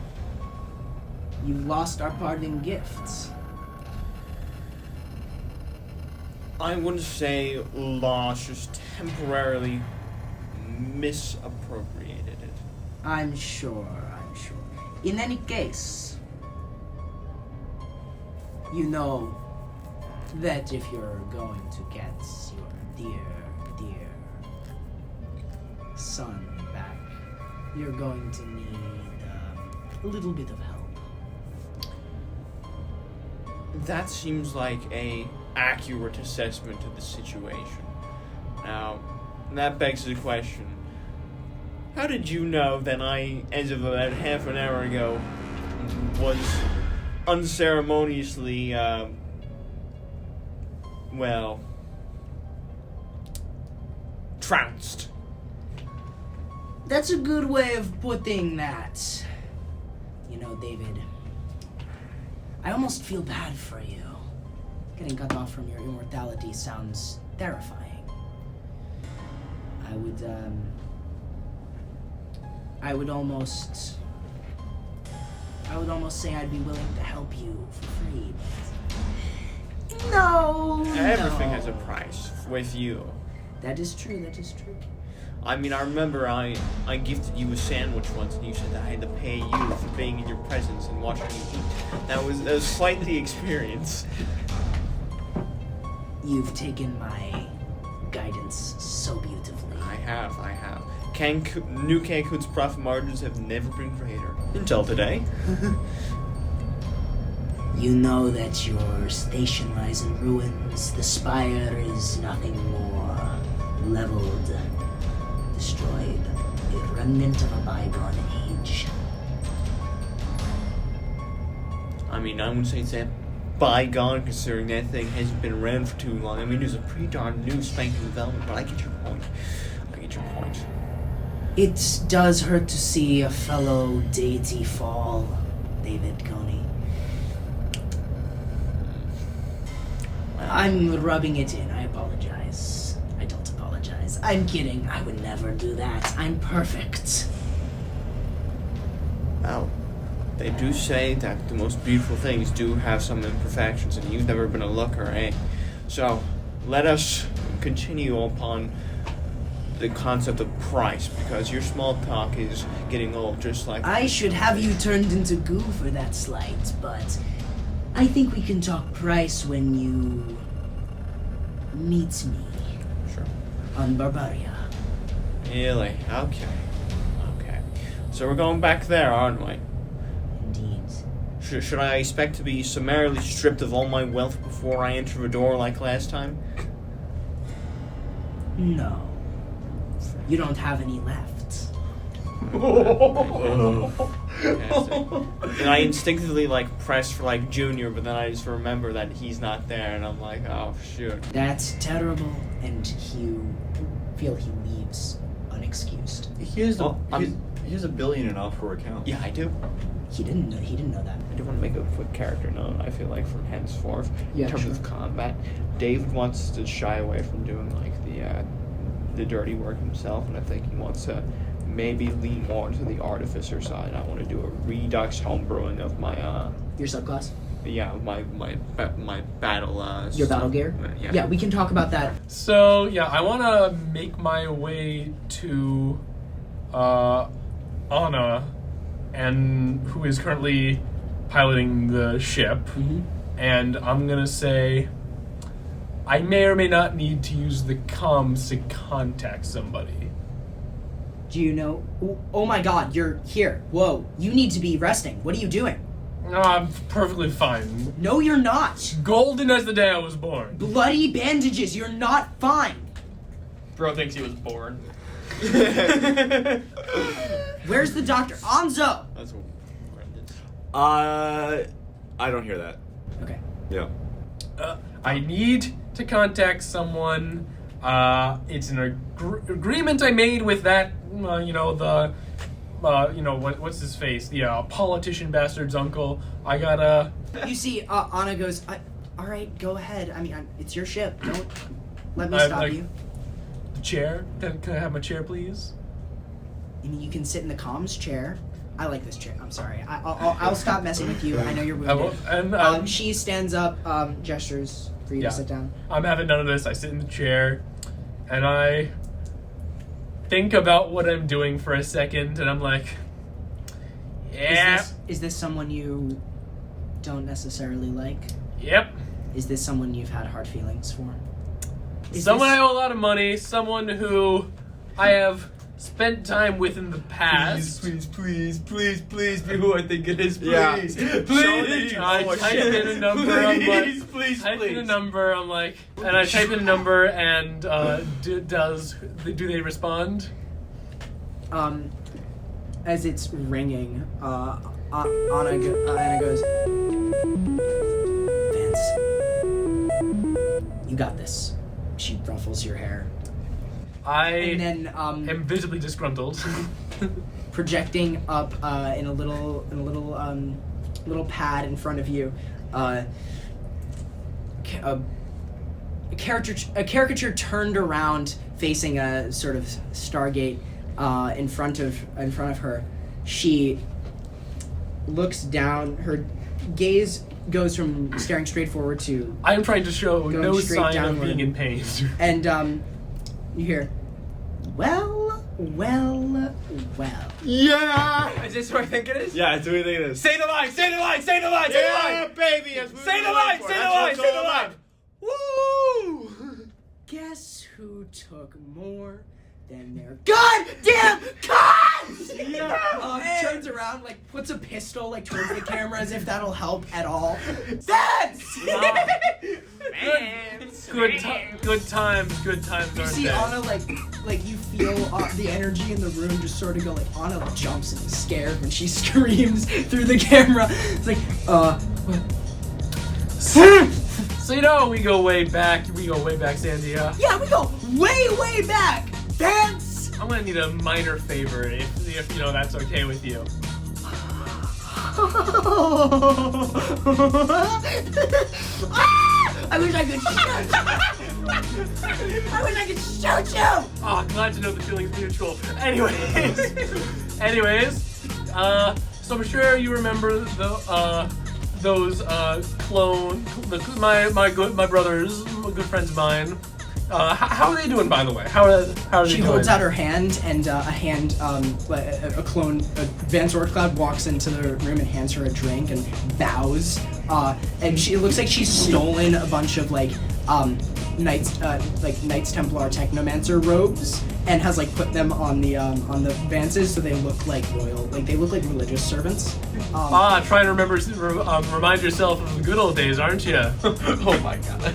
you lost our parting gifts. I wouldn't say lost, just temporarily misappropriated it. I'm sure. In any case, you know that if you're going to get your dear son back, you're going to need a little bit of help. That seems like a accurate assessment of the situation. Now, that begs the question. How did you know that I, as of about half an hour ago, was unceremoniously, trounced? That's a good way of putting that. You know, David, I almost feel bad for you. Getting cut off from your immortality sounds terrifying. I would almost say I'd be willing to help you for free, but no. Everything has a price with you. That is true. I mean, I remember I gifted you a sandwich once, and you said that I had to pay you for being in your presence and watching you eat. That was quite the experience. You've taken my guidance so beautifully. I have. New Cancun's profit margins have never been greater. Until today. You know that your station lies in ruins. The spire is nothing more. Leveled, destroyed. A remnant of a bygone age. I mean, I wouldn't say it's that bygone, considering that thing hasn't been around for too long. I mean, it was a pretty darn new spanking development, but I get your point. It does hurt to see a fellow deity fall, David Coney. I'm rubbing it in. I apologize. I don't apologize. I'm kidding. I would never do that. I'm perfect. Well, they do say that the most beautiful things do have some imperfections, and you've never been a looker, eh? So, let us continue upon the concept of price, because your small talk is getting old, just like... I should have you turned into goo for that slight, but I think we can talk price when you meet me. Sure. On Barbaria. Really? Okay. So we're going back there, aren't we? Indeed. Should I expect to be summarily stripped of all my wealth before I enter the door like last time? No. You don't have any left. And I instinctively press for Junior, but then I just remember that he's not there, and I'm like, oh shoot. That's terrible, and you feel he leaves unexcused. He has $1 billion in offshore account. Yeah, I do. He didn't know that. I do want to make a quick character note. I feel like from henceforth, Yeah, in terms sure. of combat, David wants to shy away from doing the dirty work himself, and I think he wants to maybe lean more into the artificer side. I want to do a redux homebrewing of my Your subclass? my battle Your battle gear? Yeah, we can talk about that. So, yeah, I want to make my way to Anna, and who is currently piloting the ship. Mm-hmm. And I'm going to say I may or may not need to use the comms to contact somebody. Do you know... Oh my god, you're here. Whoa, you need to be resting. What are you doing? No, I'm perfectly fine. No, you're not. Golden as the day I was born. Bloody bandages, you're not fine. Bro thinks he was born. Where's the doctor? Anzo! That's horrendous. I don't hear that. Okay. Yeah. I need to contact someone. It's an agreement I made with that, the what's his face? The politician bastard's uncle. I gotta. You see, Anna goes, all right, go ahead. I mean, it's your ship. Don't let me stop you. The chair? Can I have my chair, please? I mean, you can sit in the comms chair. I like this chair. I'm sorry. I'll stop messing with you. I know you're wounded. She stands up, gestures for you to sit down. I'm having none of this. I sit in the chair, and I think about what I'm doing for a second, and I'm like, yeah. Is this someone you don't necessarily like? Yep. Is this someone you've had hard feelings for? Someone I owe a lot of money, someone who I have spent time with in the past. Please be who I think it is. Please. Yeah. Please. I type in a number. Type in a number. I'm like, and I type in a number, and do they respond? As it's ringing, Anna goes, Vance, you got this. She ruffles your hair. And then am visibly disgruntled. projecting up in a little pad in front of you, a caricature turned around facing a sort of Stargate in front of her. She looks down. Her gaze goes from staring straight forward to I am trying to show no sign downward. of being in pain. And you hear, well. Yeah! Is this who I think it is? Yeah, it's who I think it is. Say the line! Say the line! Say the line! Say the line! Yeah, baby! That's what Say we're the line! for. Say the That's line! what it's Say the all line! about. Woo! Guess who took more than their goddamn cards? Turns around, like puts a pistol like towards the camera as if that'll help at all. That's Good times. You see Anna like you feel the energy in the room just sort of go like Anna jumps and is scared when she screams through the camera. It's like what? So we go way back. Sandy. Yeah, we go way back. Vance! I'm gonna need a minor favor if that's okay with you. I wish I could shoot you! Oh, glad to know the feeling's mutual. Anyways, so I'm sure you remember those my brothers, good friends of mine. How are they doing, by the way? How are they doing? She holds out her hand, and a clone, Vance Orcloud walks into the room and hands her a drink and bows. And it looks like she's stolen a bunch of Knights Templar Technomancer robes and has put them on the Vances so they look like royal, they look like religious servants. Try and remind yourself of the good old days, aren't you? Oh my god.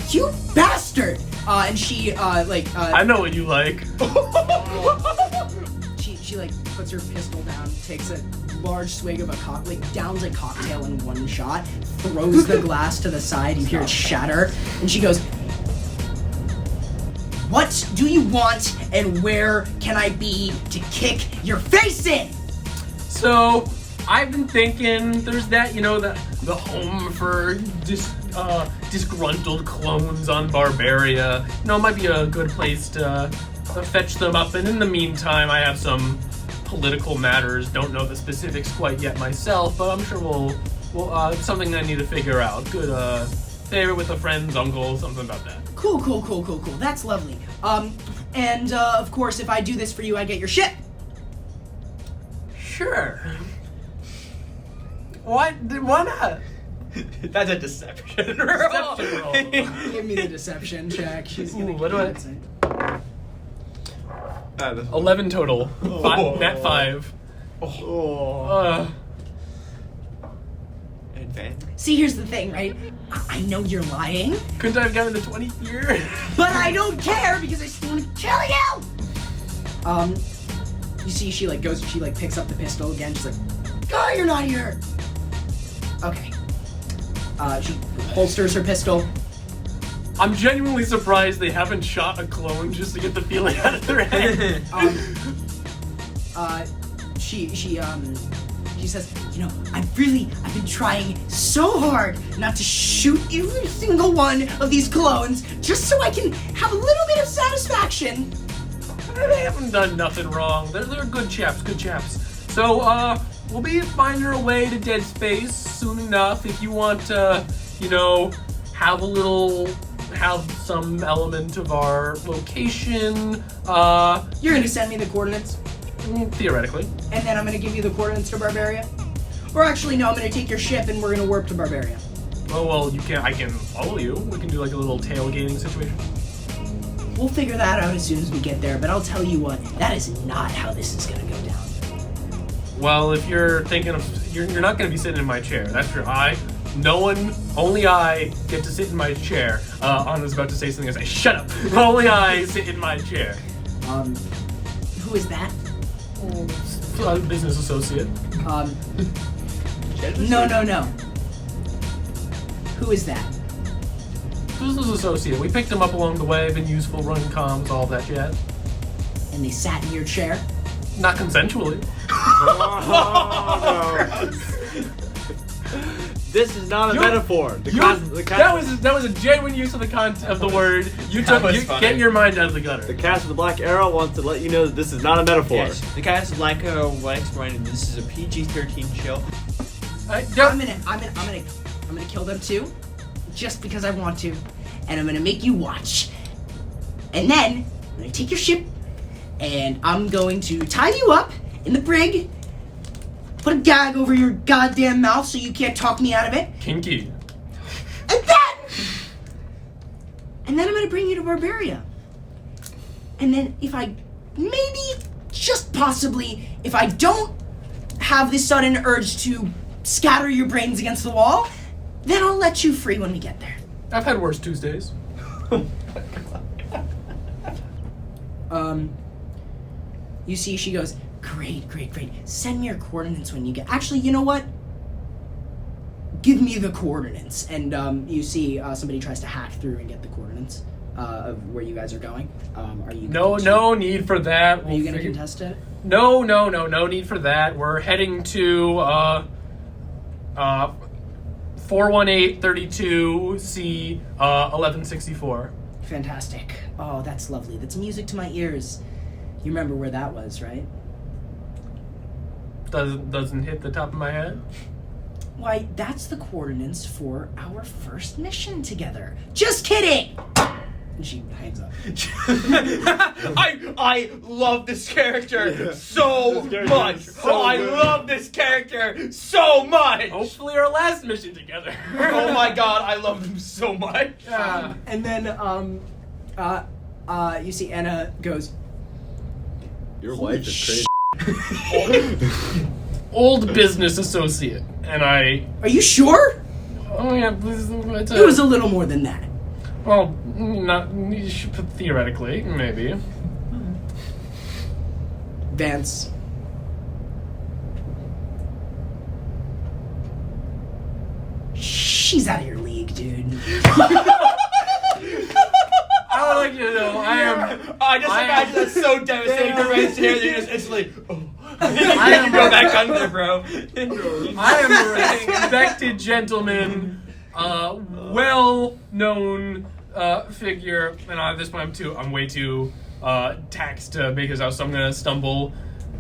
You bastard! And she, I know what you like. she puts her pistol down, takes a large swig of downs a cocktail in one shot, throws the glass to the side, you hear it shatter, and she goes, what do you want, and where can I be to kick your face in? So, I've been thinking, there's that, the home for disgruntled clones on Barbaria. It might be a good place to fetch them up. And in the meantime, I have some political matters. Don't know the specifics quite yet myself, but I'm sure we'll it's something I need to figure out. Good favorite with a friend's uncle, something about that. Cool. That's lovely. And of course, if I do this for you, I get your ship. Sure. Why not? That's a deception roll. Deception roll. Give me the deception check. She's gonna what do I? Insight. 11 total. Nat 5. See, here's the thing, right? I know you're lying. Couldn't I have gotten the 20th year? But I don't care because I still want to kill you! You see, she picks up the pistol again. She's like, oh, you're not here! Okay. She holsters her pistol. I'm genuinely surprised they haven't shot a clone just to get the feeling out of their head. she says, you know, I've been trying so hard not to shoot every single one of these clones just so I can have a little bit of satisfaction. They haven't done nothing wrong. They're good chaps. So, we'll be finding our way to Dead Space soon enough. If you want to, you know, have some element of our location. You're gonna send me the coordinates? Theoretically. And then I'm gonna give you the coordinates to Barbaria? Or actually, no, I'm gonna take your ship and we're gonna warp to Barbaria. Oh, well, I can follow you. We can do like a little tailgating situation. We'll figure that out as soon as we get there, but I'll tell you what, that is not how this is gonna go down. Well, if you're thinking of, you're not gonna be sitting in my chair. That's true. Only I get to sit in my chair. Anna's about to say something. I say, shut up. Only I sit in my chair. Who is that? Business associate. No. Who is that? Business associate. We picked him up along the way, been useful, running comms, all that jazz. And they sat in your chair? Not consensually. This is not a metaphor. That was a genuine use of the word. You get your mind out of the gutter. The cast of the Black Arrow wants to let you know that this is not a metaphor. Yes, the cast of Black Arrow will explain this is a PG-13 show. I'm gonna kill them too, just because I want to, and I'm gonna make you watch. And then I'm gonna take your ship, and I'm going to tie you up in the brig. Put a gag over your goddamn mouth so you can't talk me out of it. Kinky. And then I'm gonna bring you to Barbaria. And then if I, just possibly, if I don't have this sudden urge to scatter your brains against the wall, then I'll let you free when we get there. I've had worse Tuesdays. You see, she goes, Great. Send me your coordinates when you get... Actually, you know what? Give me the coordinates. And you see somebody tries to hack through and get the coordinates of where you guys are going. Are you... No need for that. Are you going to contest it? No need for that. We're heading to 41832C 1164. Fantastic. Oh, that's lovely. That's music to my ears. You remember where that was, right? Doesn't hit the top of my head. Why, that's the coordinates for our first mission together. Just kidding! And she hangs up. I love this character so much. I love this character so much. Hopefully our last mission together. Oh my god, I love him so much. And then, you see Anna goes, Your wife is crazy. Old business associate, and I... Are you sure? Oh yeah, It was a little more than that. Well, not theoretically, maybe. Vance. She's out of your league, dude. I would like you to know, I just imagine that's so devastating to Ray's hair that you just instantly... I go back under, bro. I am a respected gentleman, well-known figure, and at this point I'm way too taxed to make this out, so I'm gonna stumble.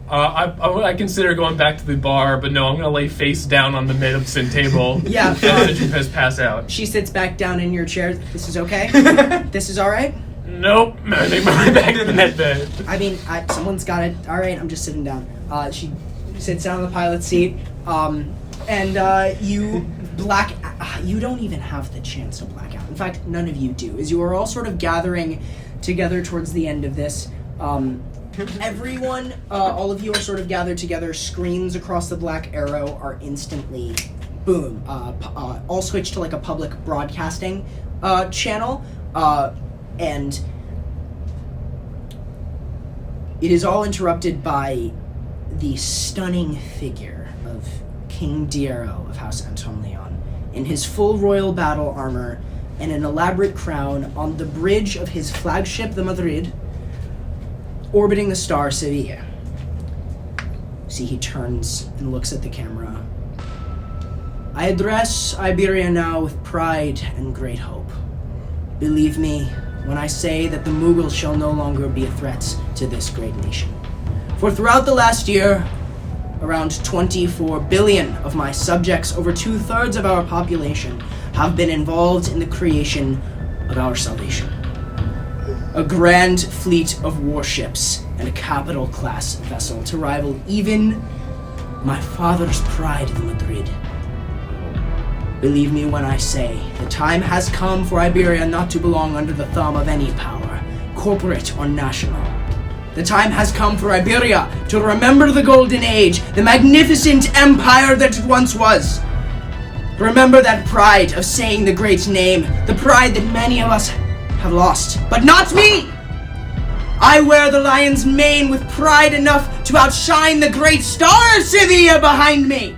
I consider going back to the bar, but no, I'm gonna lay face down on the medicine table. Yeah. And just pass out. She sits back down in your chair. This is okay? This is alright? Nope. I take my way back to the med bed. I mean, someone's got it. Alright, I'm just sitting down. She sits down on the pilot's seat, and you don't even have the chance to black out. In fact, none of you do. As you are all sort of gathering together towards the end of this, everyone, all of you are sort of gathered together. Screens across the Black Arrow are instantly, boom, all switched to like a public broadcasting channel, and it is all interrupted by the stunning figure of King Diero of House Anton Leon in his full royal battle armor and an elaborate crown on the bridge of his flagship, the Madrid, orbiting the star Sevilla. See, he turns and looks at the camera. I address Iberia now with pride and great hope. Believe me when I say that the Mughals shall no longer be a threat to this great nation. For throughout the last year, around 24 billion of my subjects, over 2/3 of our population, have been involved in the creation of our salvation. A grand fleet of warships and a capital-class vessel to rival even my father's pride, the Madrid. Believe me when I say the time has come for Iberia not to belong under the thumb of any power, corporate or national. The time has come for Iberia to remember the Golden Age, the magnificent empire that it once was. Remember that pride of saying the great name, the pride that many of us have lost. But not me! I wear the lion's mane with pride enough to outshine the great star of Sevilla behind me.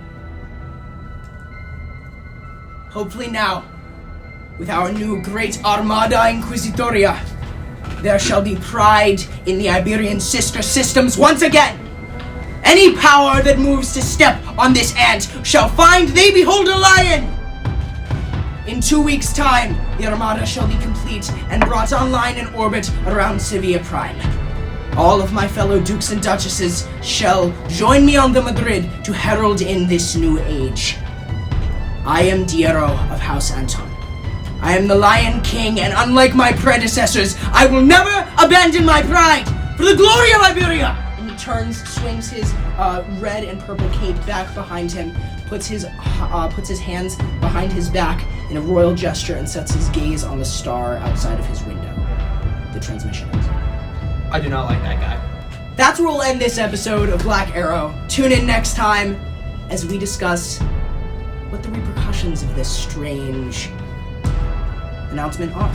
Hopefully now, with our new great Armada Inquisitoria, there shall be pride in the Iberian sister systems once again. Any power that moves to step on this ant shall find they behold a lion. In 2 weeks' time, the Armada shall be complete and brought online in orbit around Sevilla Prime. All of my fellow dukes and duchesses shall join me on the Madrid to herald in this new age. I am Diero of House Anton. I am the Lion King, and unlike my predecessors, I will never abandon my pride for the glory of Iberia! And he turns, swings his red and purple cape back behind him, puts his hands behind his back in a royal gesture, and sets his gaze on the star outside of his window. The transmission ends. I do not like that guy. That's where we'll end this episode of Black Arrow. Tune in next time as we discuss what the repercussions of this strange announcement are.